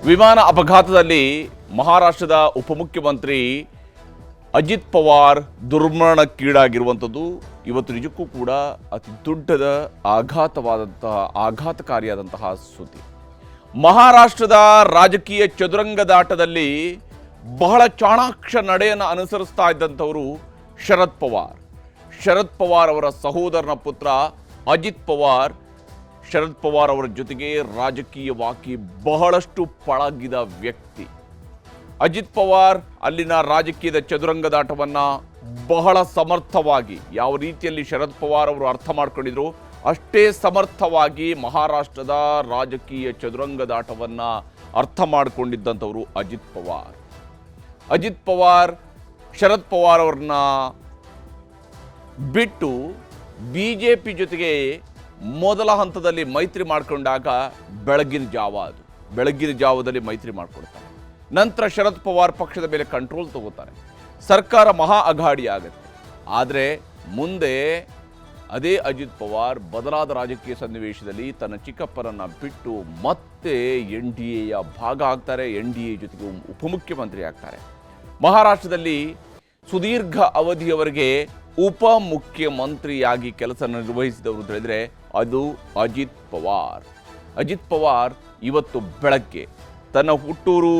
ವಿಮಾನ ಅಪಘಾತದಲ್ಲಿ ಮಹಾರಾಷ್ಟ್ರದ ಉಪಮುಖ್ಯಮಂತ್ರಿ ಅಜಿತ್ ಪವಾರ್ ದುರ್ಮರಣಕ್ಕೀಡಾಗಿರುವಂಥದ್ದು ಇವತ್ತು ನಿಜಕ್ಕೂ ಕೂಡ ಅತಿ ದೊಡ್ಡದ ಆಘಾತಕಾರಿಯಾದಂತಹ ಸುದ್ದಿ. ಮಹಾರಾಷ್ಟ್ರದ ರಾಜಕೀಯ ಚದುರಂಗದಾಟದಲ್ಲಿ ಬಹಳ ಚಾಣಾಕ್ಷ ನಡೆಯನ್ನು ಅನುಸರಿಸ್ತಾ ಇದ್ದಂಥವರು ಶರದ್ ಪವಾರ್. ಶರದ್ ಪವಾರ್ ಅವರ ಸಹೋದರನ ಪುತ್ರ ಅಜಿತ್ ಪವಾರ್ ಶರದ್ ಪವಾರ್ ಅವರ ಜೊತೆಗೆ ರಾಜಕೀಯವಾಗಿ ಬಹಳಷ್ಟು ಪಳಗಿದ ವ್ಯಕ್ತಿ. ಅಜಿತ್ ಪವಾರ್ ಅಲ್ಲಿನ ರಾಜಕೀಯದ ಚದುರಂಗದಾಟವನ್ನು ಬಹಳ ಸಮರ್ಥವಾಗಿ, ಯಾವ ರೀತಿಯಲ್ಲಿ ಶರದ್ ಪವಾರ್ ಅವರು ಅರ್ಥ ಮಾಡ್ಕೊಂಡಿದ್ರು ಅಷ್ಟೇ ಸಮರ್ಥವಾಗಿ ಮಹಾರಾಷ್ಟ್ರದ ರಾಜಕೀಯ ಚದುರಂಗದಾಟವನ್ನು ಅರ್ಥ ಮಾಡಿಕೊಂಡಿದ್ದಂಥವರು ಅಜಿತ್ ಪವಾರ್. ಅಜಿತ್ ಪವಾರ್ ಶರದ್ ಪವಾರ್ ಅವ್ರನ್ನ ಬಿಟ್ಟು BJP ಜೊತೆಗೆ ಮೊದಲ ಹಂತದಲ್ಲಿ ಮೈತ್ರಿ ಮಾಡಿಕೊಂಡಾಗ ಬೆಳಗಿನ ಜಾವದಲ್ಲಿ ಮೈತ್ರಿ ಮಾಡಿಕೊಳ್ತಾರೆ. ನಂತರ ಶರದ್ ಪವಾರ್ ಪಕ್ಷದ ಮೇಲೆ ಕಂಟ್ರೋಲ್ ತಗೋತಾರೆ. ಸರ್ಕಾರ ಮಹಾ ಅಘಾಡಿ ಆಗುತ್ತೆ. ಆದರೆ ಮುಂದೆ ಅದೇ ಅಜಿತ್ ಪವಾರ್ ಬದಲಾದ ರಾಜಕೀಯ ಸನ್ನಿವೇಶದಲ್ಲಿ ತನ್ನ ಚಿಕ್ಕಪ್ಪನನ್ನು ಬಿಟ್ಟು ಮತ್ತೆ NDAಯ ಭಾಗ ಆಗ್ತಾರೆ. NDA ಜೊತೆಗೆ ಉಪಮುಖ್ಯಮಂತ್ರಿ ಆಗ್ತಾರೆ. ಮಹಾರಾಷ್ಟ್ರದಲ್ಲಿ ಸುದೀರ್ಘ ಅವಧಿಯವರೆಗೆ ಉಪಮುಖ್ಯಮಂತ್ರಿಯಾಗಿ ಕೆಲಸ ನಿರ್ವಹಿಸಿದವರು ಹೇಳಿದರೆ ಅದು ಅಜಿತ್ ಪವಾರ್. ಅಜಿತ್ ಪವಾರ್ ಇವತ್ತು ಬೆಳಗ್ಗೆ ತನ್ನ ಹುಟ್ಟೂರು,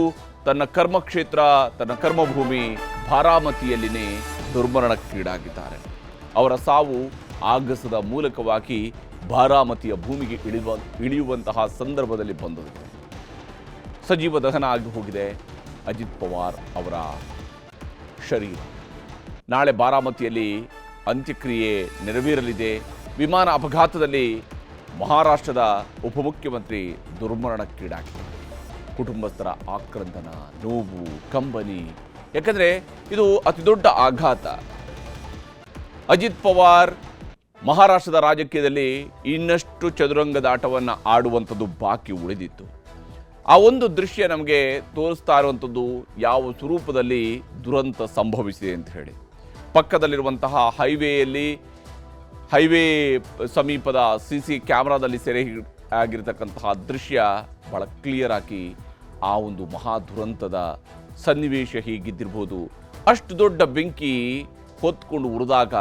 ತನ್ನ ಕರ್ಮಕ್ಷೇತ್ರ, ತನ್ನ ಕರ್ಮಭೂಮಿ ಬಾರಾಮತಿಯಲ್ಲಿನೇ ದುರ್ಮರಣಕ್ಕೀಡಾಗಿದ್ದಾರೆ. ಅವರ ಸಾವು ಆಗಸದ ಮೂಲಕವಾಗಿ ಬಾರಾಮತಿಯ ಭೂಮಿಗೆ ಇಳಿಯುವಂತಹ ಸಂದರ್ಭದಲ್ಲಿ ಬಂದದ್ದು. ಸಜೀವ ದಹನ ಆಗಿ ಹೋಗಿದೆ ಅಜಿತ್ ಪವಾರ್ ಅವರ ಶರೀರ. ನಾಳೆ ಬಾರಾಮತಿಯಲ್ಲಿ ಅಂತ್ಯಕ್ರಿಯೆ ನೆರವೇರಲಿದೆ. ವಿಮಾನ ಅಪಘಾತದಲ್ಲಿ ಮಹಾರಾಷ್ಟ್ರದ ಉಪಮುಖ್ಯಮಂತ್ರಿ ದುರ್ಮರಣಕ್ಕೀಡಾಗಿದ್ದಾರೆ. ಕುಟುಂಬಸ್ಥರ ಆಕ್ರಂದನ, ನೋವು, ಕಂಬನಿ. ಯಾಕಂದರೆ ಇದು ಅತಿದೊಡ್ಡ ಆಘಾತ. ಅಜಿತ್ ಪವಾರ್ ಮಹಾರಾಷ್ಟ್ರದ ರಾಜಕೀಯದಲ್ಲಿ ಇನ್ನಷ್ಟು ಚದುರಂಗದಾಟವನ್ನು ಆಡುವಂಥದ್ದು ಬಾಕಿ ಉಳಿದಿತ್ತು. ಆ ಒಂದು ದೃಶ್ಯ ನಮಗೆ ತೋರಿಸ್ತಾ ಇರುವಂಥದ್ದು ಯಾವ ಸ್ವರೂಪದಲ್ಲಿ ದುರಂತ ಸಂಭವಿಸಿದೆ ಅಂತ ಹೇಳಿ. ಪಕ್ಕದಲ್ಲಿರುವಂತಹ ಹೈವೇ ಸಮೀಪದ CC ಕ್ಯಾಮ್ರಾದಲ್ಲಿ ಸೆರೆ ಆಗಿರತಕ್ಕಂತಹ ದೃಶ್ಯ ಬಹಳ ಕ್ಲಿಯರ್ ಆಗಿ ಆ ಒಂದು ಮಹಾ ದುರಂತದ ಸನ್ನಿವೇಶ ಹೀಗಿದ್ದಿರ್ಬೋದು. ಅಷ್ಟು ದೊಡ್ಡ ಬೆಂಕಿ ಹೊತ್ಕೊಂಡು ಉರಿದಾಗ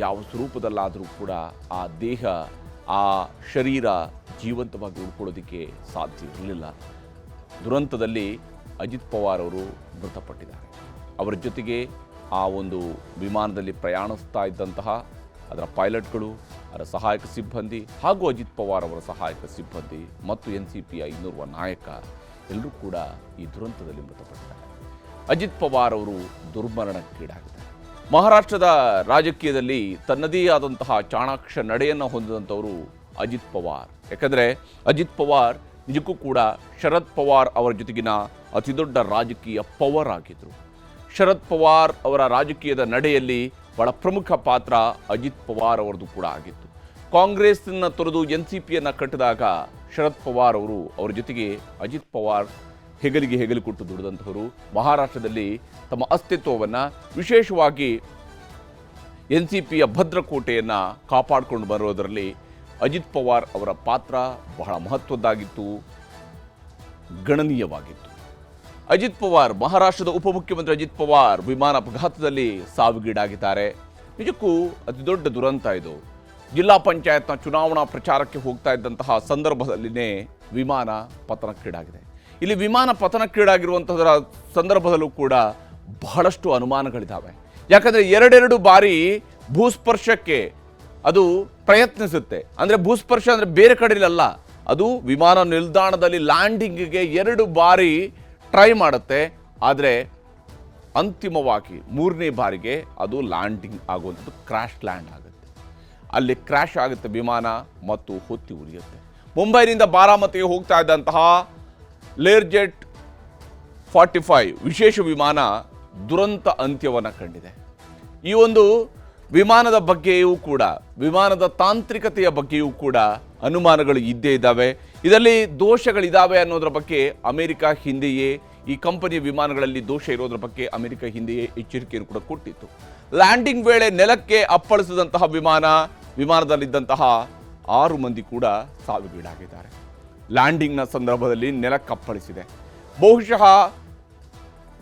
ಯಾವ ಸ್ವರೂಪದಲ್ಲಾದರೂ ಕೂಡ ಆ ದೇಹ, ಆ ಶರೀರ ಜೀವಂತವಾಗಿ ಉಳ್ಕೊಳ್ಳೋದಕ್ಕೆ ಸಾಧ್ಯ ಇರಲಿಲ್ಲ. ದುರಂತದಲ್ಲಿ ಅಜಿತ್ ಪವಾರ್ ಅವರು ಮೃತಪಟ್ಟಿದ್ದಾರೆ. ಅವರ ಜೊತೆಗೆ ಆ ಒಂದು ವಿಮಾನದಲ್ಲಿ ಪ್ರಯಾಣಿಸ್ತಾ ಇದ್ದಂತಹ ಅದರ ಪೈಲಟ್ಗಳು, ಅದರ ಸಹಾಯಕ ಸಿಬ್ಬಂದಿ ಹಾಗೂ ಅಜಿತ್ ಪವಾರ್ ಅವರ ಸಹಾಯಕ ಸಿಬ್ಬಂದಿ ಮತ್ತು NCPಯ ಇನ್ನೋರ್ವ ನಾಯಕ ಎಲ್ಲರೂ ಕೂಡ ಈ ದುರಂತದಲ್ಲಿ ಮೃತಪಟ್ಟಿದ್ದಾರೆ. ಅಜಿತ್ ಪವಾರ್ ಅವರು ದುರ್ಮರಣಕ್ಕೀಡಾಗಿದ್ದಾರೆ. ಮಹಾರಾಷ್ಟ್ರದ ರಾಜಕೀಯದಲ್ಲಿ ತನ್ನದೇ ಆದಂತಹ ಚಾಣಾಕ್ಷ ನಡೆಯನ್ನು ಹೊಂದಿದಂಥವರು ಅಜಿತ್ ಪವಾರ್. ಯಾಕಂದರೆ ಅಜಿತ್ ಪವಾರ್ ನಿಜಕ್ಕೂ ಕೂಡ ಶರದ್ ಪವಾರ್ ಅವರ ಜೊತೆಗಿನ ಅತಿದೊಡ್ಡ ರಾಜಕೀಯ ಪವರ್ ಆಗಿದ್ದರು. ಶರದ್ ಪವಾರ್ ಅವರ ರಾಜಕೀಯದ ನಡೆಯಲ್ಲಿ ಬಹಳ ಪ್ರಮುಖ ಪಾತ್ರ ಅಜಿತ್ ಪವಾರ್ ಅವರದು ಕೂಡ ಆಗಿತ್ತು. ಕಾಂಗ್ರೆಸ್ನ ತೊರೆದು NCPಯನ್ನು ಕಟ್ಟಿದಾಗ ಶರದ್ ಪವಾರ್ ಅವರು ಅವರ ಜೊತೆಗೆ ಅಜಿತ್ ಪವಾರ್ ಹೆಗಲಿಗೆ ಕೊಟ್ಟು ದುಡಿದಂಥವರು. ಮಹಾರಾಷ್ಟ್ರದಲ್ಲಿ ತಮ್ಮ ಅಸ್ತಿತ್ವವನ್ನು, ವಿಶೇಷವಾಗಿ NCPಯ ಭದ್ರಕೋಟೆಯನ್ನು ಕಾಪಾಡಿಕೊಂಡು ಬರೋದರಲ್ಲಿ ಅಜಿತ್ ಪವಾರ್ ಅವರ ಪಾತ್ರ ಬಹಳ ಮಹತ್ವದ್ದಾಗಿತ್ತು, ಗಣನೀಯವಾಗಿತ್ತು. ಅಜಿತ್ ಪವಾರ್, ಮಹಾರಾಷ್ಟ್ರದ ಉಪಮುಖ್ಯಮಂತ್ರಿ ಅಜಿತ್ ಪವಾರ್ ವಿಮಾನ ಅಪಘಾತದಲ್ಲಿ ಸಾವಿಗೀಡಾಗಿದ್ದಾರೆ. ನಿಜಕ್ಕೂ ಅತಿ ದೊಡ್ಡ ದುರಂತ ಇದು. ಜಿಲ್ಲಾ ಪಂಚಾಯತ್ನ ಚುನಾವಣಾ ಪ್ರಚಾರಕ್ಕೆ ಹೋಗ್ತಾ ಇದ್ದಂತಹ ಸಂದರ್ಭದಲ್ಲಿನೇ ವಿಮಾನ ಪತನಕ್ಕೀಡಾಗಿದೆ. ಇಲ್ಲಿ ವಿಮಾನ ಪತನಕ್ಕೀಡಾಗಿರುವಂಥದ್ರ ಸಂದರ್ಭದಲ್ಲೂ ಕೂಡ ಬಹಳಷ್ಟು ಅನುಮಾನಗಳಿದ್ದಾವೆ. ಯಾಕಂದರೆ ಎರಡೆರಡು ಬಾರಿ ಭೂಸ್ಪರ್ಶಕ್ಕೆ ಅದು ಪ್ರಯತ್ನಿಸುತ್ತೆ. ಅಂದರೆ ಭೂಸ್ಪರ್ಶ ಅಂದರೆ ಬೇರೆ ಕಡೆಯಲ್ಲ, ಅದು ವಿಮಾನ ನಿಲ್ದಾಣದಲ್ಲಿ ಲ್ಯಾಂಡಿಂಗ್ಗೆ 2 ಬಾರಿ ಟ್ರೈ ಮಾಡುತ್ತೆ. ಆದರೆ ಅಂತಿಮವಾಗಿ 3ನೇ ಬಾರಿಗೆ ಅದು ಲ್ಯಾಂಡಿಂಗ್ ಆಗುವಂಥದ್ದು ಕ್ರ್ಯಾಶ್ ಲ್ಯಾಂಡ್ ಆಗುತ್ತೆ. ಅಲ್ಲಿ ಕ್ರ್ಯಾಶ್ ಆಗುತ್ತೆ ವಿಮಾನ ಮತ್ತು ಹೊತ್ತಿ ಉರಿಯುತ್ತೆ. ಮುಂಬೈನಿಂದ ಬಾರಾಮತಿಗೆ ಹೋಗ್ತಾ ಇದ್ದಂತಹ ಲೇರ್ಜೆಟ್ 45 ವಿಶೇಷ ವಿಮಾನ ದುರಂತ ಅಂತ್ಯವನ್ನು ಕಂಡಿದೆ. ಈ ಒಂದು ವಿಮಾನದ ಬಗ್ಗೆಯೂ ಕೂಡ, ವಿಮಾನದ ತಾಂತ್ರಿಕತೆಯ ಬಗ್ಗೆಯೂ ಕೂಡ ಅನುಮಾನಗಳು ಇದ್ದೇ ಇದ್ದಾವೆ. ಇದರಲ್ಲಿ ದೋಷಗಳಿದ್ದಾವೆ ಅನ್ನೋದ್ರ ಬಗ್ಗೆ ಅಮೆರಿಕ ಹಿಂದೆಯೇ, ಈ ಕಂಪನಿಯ ವಿಮಾನಗಳಲ್ಲಿ ದೋಷ ಇರೋದ್ರ ಬಗ್ಗೆ ಅಮೆರಿಕ ಹಿಂದೆಯೇ ಎಚ್ಚರಿಕೆಯನ್ನು ಕೂಡ ಕೊಟ್ಟಿತ್ತು. ಲ್ಯಾಂಡಿಂಗ್ ವೇಳೆ ನೆಲಕ್ಕೆ ಅಪ್ಪಳಿಸಿದಂತಹ ವಿಮಾನದಲ್ಲಿದ್ದಂತಹ 6 ಮಂದಿ ಕೂಡ ಸಾವಿಗೀಡಾಗಿದ್ದಾರೆ. ಲ್ಯಾಂಡಿಂಗ್ನ ಸಂದರ್ಭದಲ್ಲಿ ನೆಲಕ್ಕಪ್ಪಳಿಸಿದೆ. ಬಹುಶಃ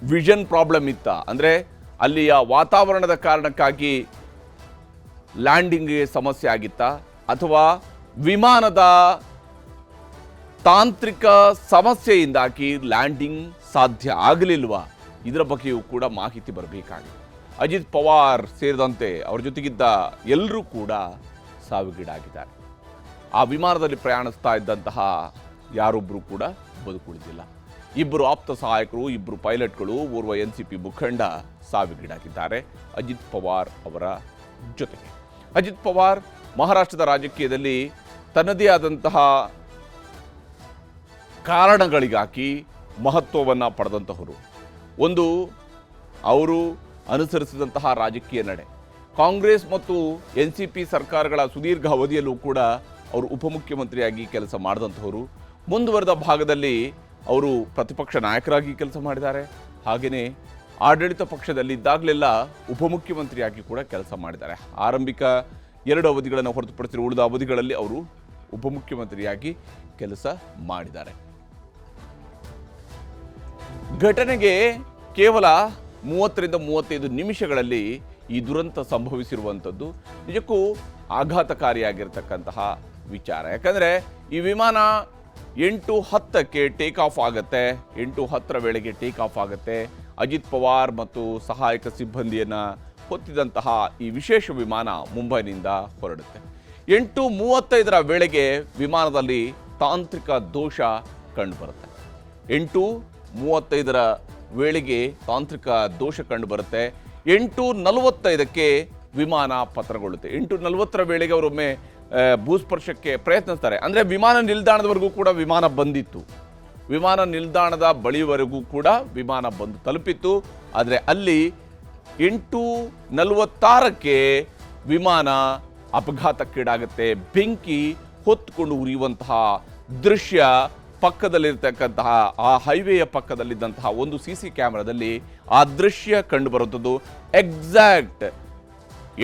ವಿಷನ್ ಪ್ರಾಬ್ಲಮ್ ಇತ್ತ, ಅಂದರೆ ಅಲ್ಲಿಯ ವಾತಾವರಣದ ಕಾರಣಕ್ಕಾಗಿ ಲ್ಯಾಂಡಿಂಗ್ಗೆ ಸಮಸ್ಯೆ ಆಗಿತ್ತಾ, ಅಥವಾ ವಿಮಾನದ ತಾಂತ್ರಿಕ ಸಮಸ್ಯೆಯಿಂದಾಗಿ ಲ್ಯಾಂಡಿಂಗ್ ಸಾಧ್ಯ ಆಗಲಿಲ್ವಾ? ಇದರ ಬಗ್ಗೆಯೂ ಕೂಡ ಮಾಹಿತಿ ಬರಬೇಕಾಗಿದೆ. ಅಜಿತ್ ಪವಾರ್ ಸೇರಿದಂತೆ ಅವ್ರ ಜೊತೆಗಿದ್ದ ಎಲ್ಲರೂ ಕೂಡ ಸಾವಿಗೀಡಾಗಿದ್ದಾರೆ. ಆ ವಿಮಾನದಲ್ಲಿ ಪ್ರಯಾಣಿಸ್ತಾ ಇದ್ದಂತಹ ಯಾರೊಬ್ಬರು ಕೂಡ ಬದುಕುಳಿದಿಲ್ಲ. ಇಬ್ಬರು ಆಪ್ತ ಸಹಾಯಕರು, ಇಬ್ಬರು ಪೈಲಟ್ಗಳು, ಓರ್ವ NCP ಮುಖಂಡ ಸಾವಿಗೀಡಾಗಿದ್ದಾರೆ ಅಜಿತ್ ಪವಾರ್ ಅವರ ಜೊತೆಗೆ. ಅಜಿತ್ ಪವಾರ್ ಮಹಾರಾಷ್ಟ್ರದ ರಾಜಕೀಯದಲ್ಲಿ ತನ್ನದೇ ಆದಂತಹ ಕಾರಣಗಳಿಗಾಗಿ ಮಹತ್ವವನ್ನು ಪಡೆದಂತಹವರು. ಒಂದು, ಅವರು ಅನುಸರಿಸಿದಂತಹ ರಾಜಕೀಯ ನಡೆ. ಕಾಂಗ್ರೆಸ್ ಮತ್ತು NCP ಸರ್ಕಾರಗಳ ಸುದೀರ್ಘ ಅವಧಿಯಲ್ಲೂ ಕೂಡ ಅವರು ಉಪಮುಖ್ಯಮಂತ್ರಿಯಾಗಿ ಕೆಲಸ ಮಾಡಿದಂಥವರು. ಮುಂದುವರೆದ ಭಾಗದಲ್ಲಿ ಅವರು ಪ್ರತಿಪಕ್ಷ ನಾಯಕರಾಗಿ ಕೆಲಸ ಮಾಡಿದ್ದಾರೆ. ಹಾಗೆಯೇ ಆಡಳಿತ ಪಕ್ಷದಲ್ಲಿದ್ದಾಗಲೆಲ್ಲ ಉಪಮುಖ್ಯಮಂತ್ರಿಯಾಗಿ ಕೂಡ ಕೆಲಸ ಮಾಡಿದ್ದಾರೆ. ಆರಂಭಿಕ 2 ಅವಧಿಗಳನ್ನು ಹೊರತುಪಡಿಸಿರುವ ಉಳಿದ ಅವಧಿಗಳಲ್ಲಿ ಅವರು ಉಪಮುಖ್ಯಮಂತ್ರಿಯಾಗಿ ಕೆಲಸ ಮಾಡಿದ್ದಾರೆ. ಘಟನೆಗೆ ಕೇವಲ 30ರಿಂದ 35 ನಿಮಿಷಗಳಲ್ಲಿ ಈ ದುರಂತ ಸಂಭವಿಸಿರುವಂಥದ್ದು ನಿಜಕ್ಕೂ ಆಘಾತಕಾರಿಯಾಗಿರ್ತಕ್ಕಂತಹ ವಿಚಾರ. ಯಾಕಂದರೆ ಈ ವಿಮಾನ 8:10ಕ್ಕೆ ಟೇಕ್ ಆಫ್ ಆಗುತ್ತೆ. 8:10 ವೇಳೆಗೆ ಟೇಕ್ ಆಫ್ ಆಗುತ್ತೆ. ಅಜಿತ್ ಪವಾರ್ ಮತ್ತು ಸಹಾಯಕ ಸಿಬ್ಬಂದಿಯನ್ನು ಹೊತ್ತಿದಂತಹ ಈ ವಿಶೇಷ ವಿಮಾನ ಮುಂಬೈನಿಂದ ಹೊರಡುತ್ತೆ. 8:35 ವೇಳೆಗೆ ವಿಮಾನದಲ್ಲಿ ತಾಂತ್ರಿಕ ದೋಷ ಕಂಡುಬರುತ್ತೆ. 8:35 ವೇಳೆಗೆ ತಾಂತ್ರಿಕ ದೋಷ ಕಂಡುಬರುತ್ತೆ. 8:45ಕ್ಕೆ ವಿಮಾನ ಪತನಗೊಳ್ಳುತ್ತೆ. 8:40 ವೇಳೆಗೆ ಅವರೊಮ್ಮೆ ಭೂಸ್ಪರ್ಶಕ್ಕೆ ಪ್ರಯತ್ನಿಸ್ತಾರೆ. ಅಂದರೆ ವಿಮಾನ ನಿಲ್ದಾಣದವರೆಗೂ ಕೂಡ ವಿಮಾನ ಬಂದಿತ್ತು. ವಿಮಾನ ನಿಲ್ದಾಣದ ಬಳಿವರೆಗೂ ಕೂಡ ವಿಮಾನ ಬಂದು ತಲುಪಿತ್ತು. ಆದರೆ ಅಲ್ಲಿ 8:46ಕ್ಕೆ ವಿಮಾನ ಅಪಘಾತಕ್ಕೀಡಾಗುತ್ತೆ. ಬೆಂಕಿ ಹೊತ್ತುಕೊಂಡು ಉರಿಯುವಂತಹ ದೃಶ್ಯ ಪಕ್ಕದಲ್ಲಿರ್ತಕ್ಕಂತಹ ಆ ಹೈವೇಯ ಪಕ್ಕದಲ್ಲಿದ್ದಂತಹ ಒಂದು CC ಕ್ಯಾಮೆರಾದಲ್ಲಿ ಆ ದೃಶ್ಯ ಕಂಡುಬರುವಂಥದ್ದು. ಎಕ್ಸಾಕ್ಟ್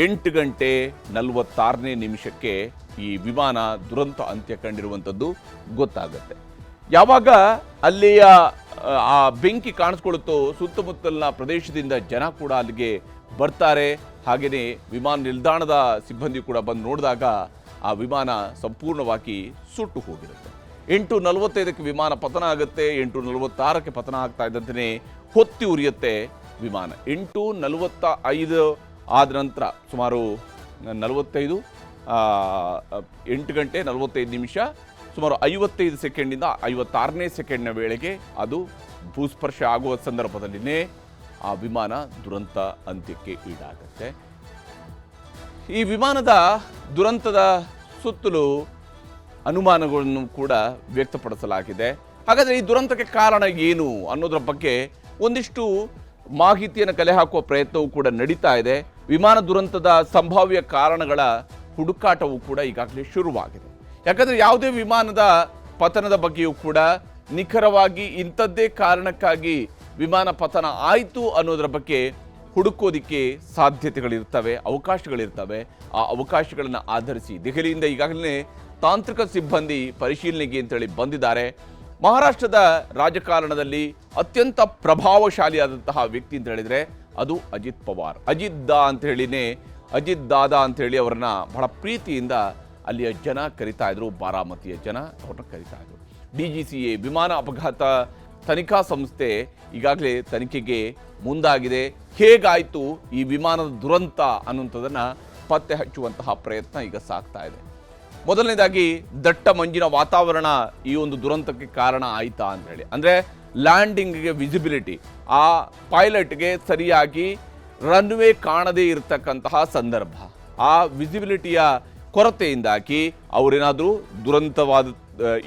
8:46 ಈ ವಿಮಾನ ದುರಂತ ಅಂತ್ಯ ಕಂಡಿರುವಂಥದ್ದು ಗೊತ್ತಾಗುತ್ತೆ. ಯಾವಾಗ ಅಲ್ಲಿಯ ಆ ಬೆಂಕಿ ಕಾಣಿಸ್ಕೊಳ್ಳುತ್ತೋ ಸುತ್ತಮುತ್ತಲಿನ ಪ್ರದೇಶದಿಂದ ಜನ ಕೂಡ ಅಲ್ಲಿಗೆ ಬರ್ತಾರೆ. ಹಾಗೆಯೇ ವಿಮಾನ ನಿಲ್ದಾಣದ ಸಿಬ್ಬಂದಿ ಕೂಡ ಬಂದು ನೋಡಿದಾಗ ಆ ವಿಮಾನ ಸಂಪೂರ್ಣವಾಗಿ ಸುಟ್ಟು ಹೋಗಿರುತ್ತೆ. 8:45ಕ್ಕೆ ವಿಮಾನ ಪತನ ಆಗುತ್ತೆ. 8:46ಕ್ಕೆ ಪತನ ಆಗ್ತಾ ಇದ್ದಂತೆಯೇ ಹೊತ್ತಿ ಉರಿಯುತ್ತೆ ವಿಮಾನ. 8:45 ಆದ ನಂತರ ಸುಮಾರು 8:45 ಸುಮಾರು 55 ಸೆಕೆಂಡಿಂದ 56ನೇ ಸೆಕೆಂಡ್ನ ವೇಳೆಗೆ ಅದು ಭೂಸ್ಪರ್ಶ ಆಗುವ ಸಂದರ್ಭದಲ್ಲಿನೇ ಆ ವಿಮಾನ ದುರಂತ ಅಂತ್ಯಕ್ಕೆ ಈಡಾಗುತ್ತೆ. ಈ ವಿಮಾನದ ದುರಂತದ ಸುತ್ತಲೂ ಅನುಮಾನಗಳನ್ನು ಕೂಡ ವ್ಯಕ್ತಪಡಿಸಲಾಗಿದೆ. ಹಾಗಾದರೆ ಈ ದುರಂತಕ್ಕೆ ಕಾರಣ ಏನು ಅನ್ನೋದರ ಬಗ್ಗೆ ಒಂದಿಷ್ಟು ಮಾಹಿತಿಯನ್ನು ಕಲೆ ಹಾಕುವ ಪ್ರಯತ್ನವೂ ಕೂಡ ನಡೀತಾ ಇದೆ. ವಿಮಾನ ದುರಂತದ ಸಂಭಾವ್ಯ ಕಾರಣಗಳ ಹುಡುಕಾಟವೂ ಕೂಡ ಈಗಾಗಲೇ ಶುರುವಾಗಿದೆ. ಯಾಕಂದರೆ ಯಾವುದೇ ವಿಮಾನದ ಪತನದ ಬಗ್ಗೆಯೂ ಕೂಡ ನಿಖರವಾಗಿ ಇಂಥದ್ದೇ ಕಾರಣಕ್ಕಾಗಿ ವಿಮಾನ ಪತನ ಆಯಿತು ಅನ್ನೋದರ ಬಗ್ಗೆ ಹುಡುಕೋದಿಕ್ಕೆ ಸಾಧ್ಯತೆಗಳಿರ್ತವೆ, ಅವಕಾಶಗಳಿರ್ತವೆ. ಆ ಅವಕಾಶಗಳನ್ನು ಆಧರಿಸಿ ದೆಹಲಿಯಿಂದ ಈಗಾಗಲೇ ತಾಂತ್ರಿಕ ಸಿಬ್ಬಂದಿ ಪರಿಶೀಲನೆಗೆ ಅಂತೇಳಿ ಬಂದಿದ್ದಾರೆ. ಮಹಾರಾಷ್ಟ್ರದ ರಾಜಕಾರಣದಲ್ಲಿ ಅತ್ಯಂತ ಪ್ರಭಾವಶಾಲಿಯಾದಂತಹ ವ್ಯಕ್ತಿ ಅಂತ ಹೇಳಿದರೆ ಅದು ಅಜಿತ್ ಪವಾರ್. ಅಜಿತ್ ದಾದಾ ಅಂತೇಳಿ ಅವರನ್ನ ಬಹಳ ಪ್ರೀತಿಯಿಂದ ಅಲ್ಲಿಯ ಜನ ಕರಿತಾ ಇದ್ರು. ಬಾರಾಮತಿಯ ಜನ ಅವ್ರನ್ನ ಕರಿತಾ ಇದ್ರು. DGCA ವಿಮಾನ ಅಪಘಾತ ತನಿಖಾ ಸಂಸ್ಥೆ ಈಗಾಗಲೇ ತನಿಖೆಗೆ ಮುಂದಾಗಿದೆ. ಹೇಗಾಯಿತು ಈ ವಿಮಾನದ ದುರಂತ ಅನ್ನುವಂಥದ್ದನ್ನು ಪತ್ತೆ ಹಚ್ಚುವಂತಹ ಪ್ರಯತ್ನ ಈಗ ಸಾಗ್ತಾ ಇದೆ. ಮೊದಲನೇದಾಗಿ ದಟ್ಟ ಮಂಜಿನ ವಾತಾವರಣ ಈ ಒಂದು ದುರಂತಕ್ಕೆ ಕಾರಣ ಆಯಿತಾ ಅಂತ ಹೇಳಿ. ಅಂದರೆ ಲ್ಯಾಂಡಿಂಗ್ಗೆ ವಿಸಿಬಿಲಿಟಿ, ಆ ಪೈಲಟ್ಗೆ ಸರಿಯಾಗಿ ರನ್ವೇ ಕಾಣದೇ ಇರತಕ್ಕಂತಹ ಸಂದರ್ಭ, ಆ ವಿಸಿಬಿಲಿಟಿಯ ಕೊರತೆಯಿಂದಾಗಿ ಅವರೇನಾದರೂ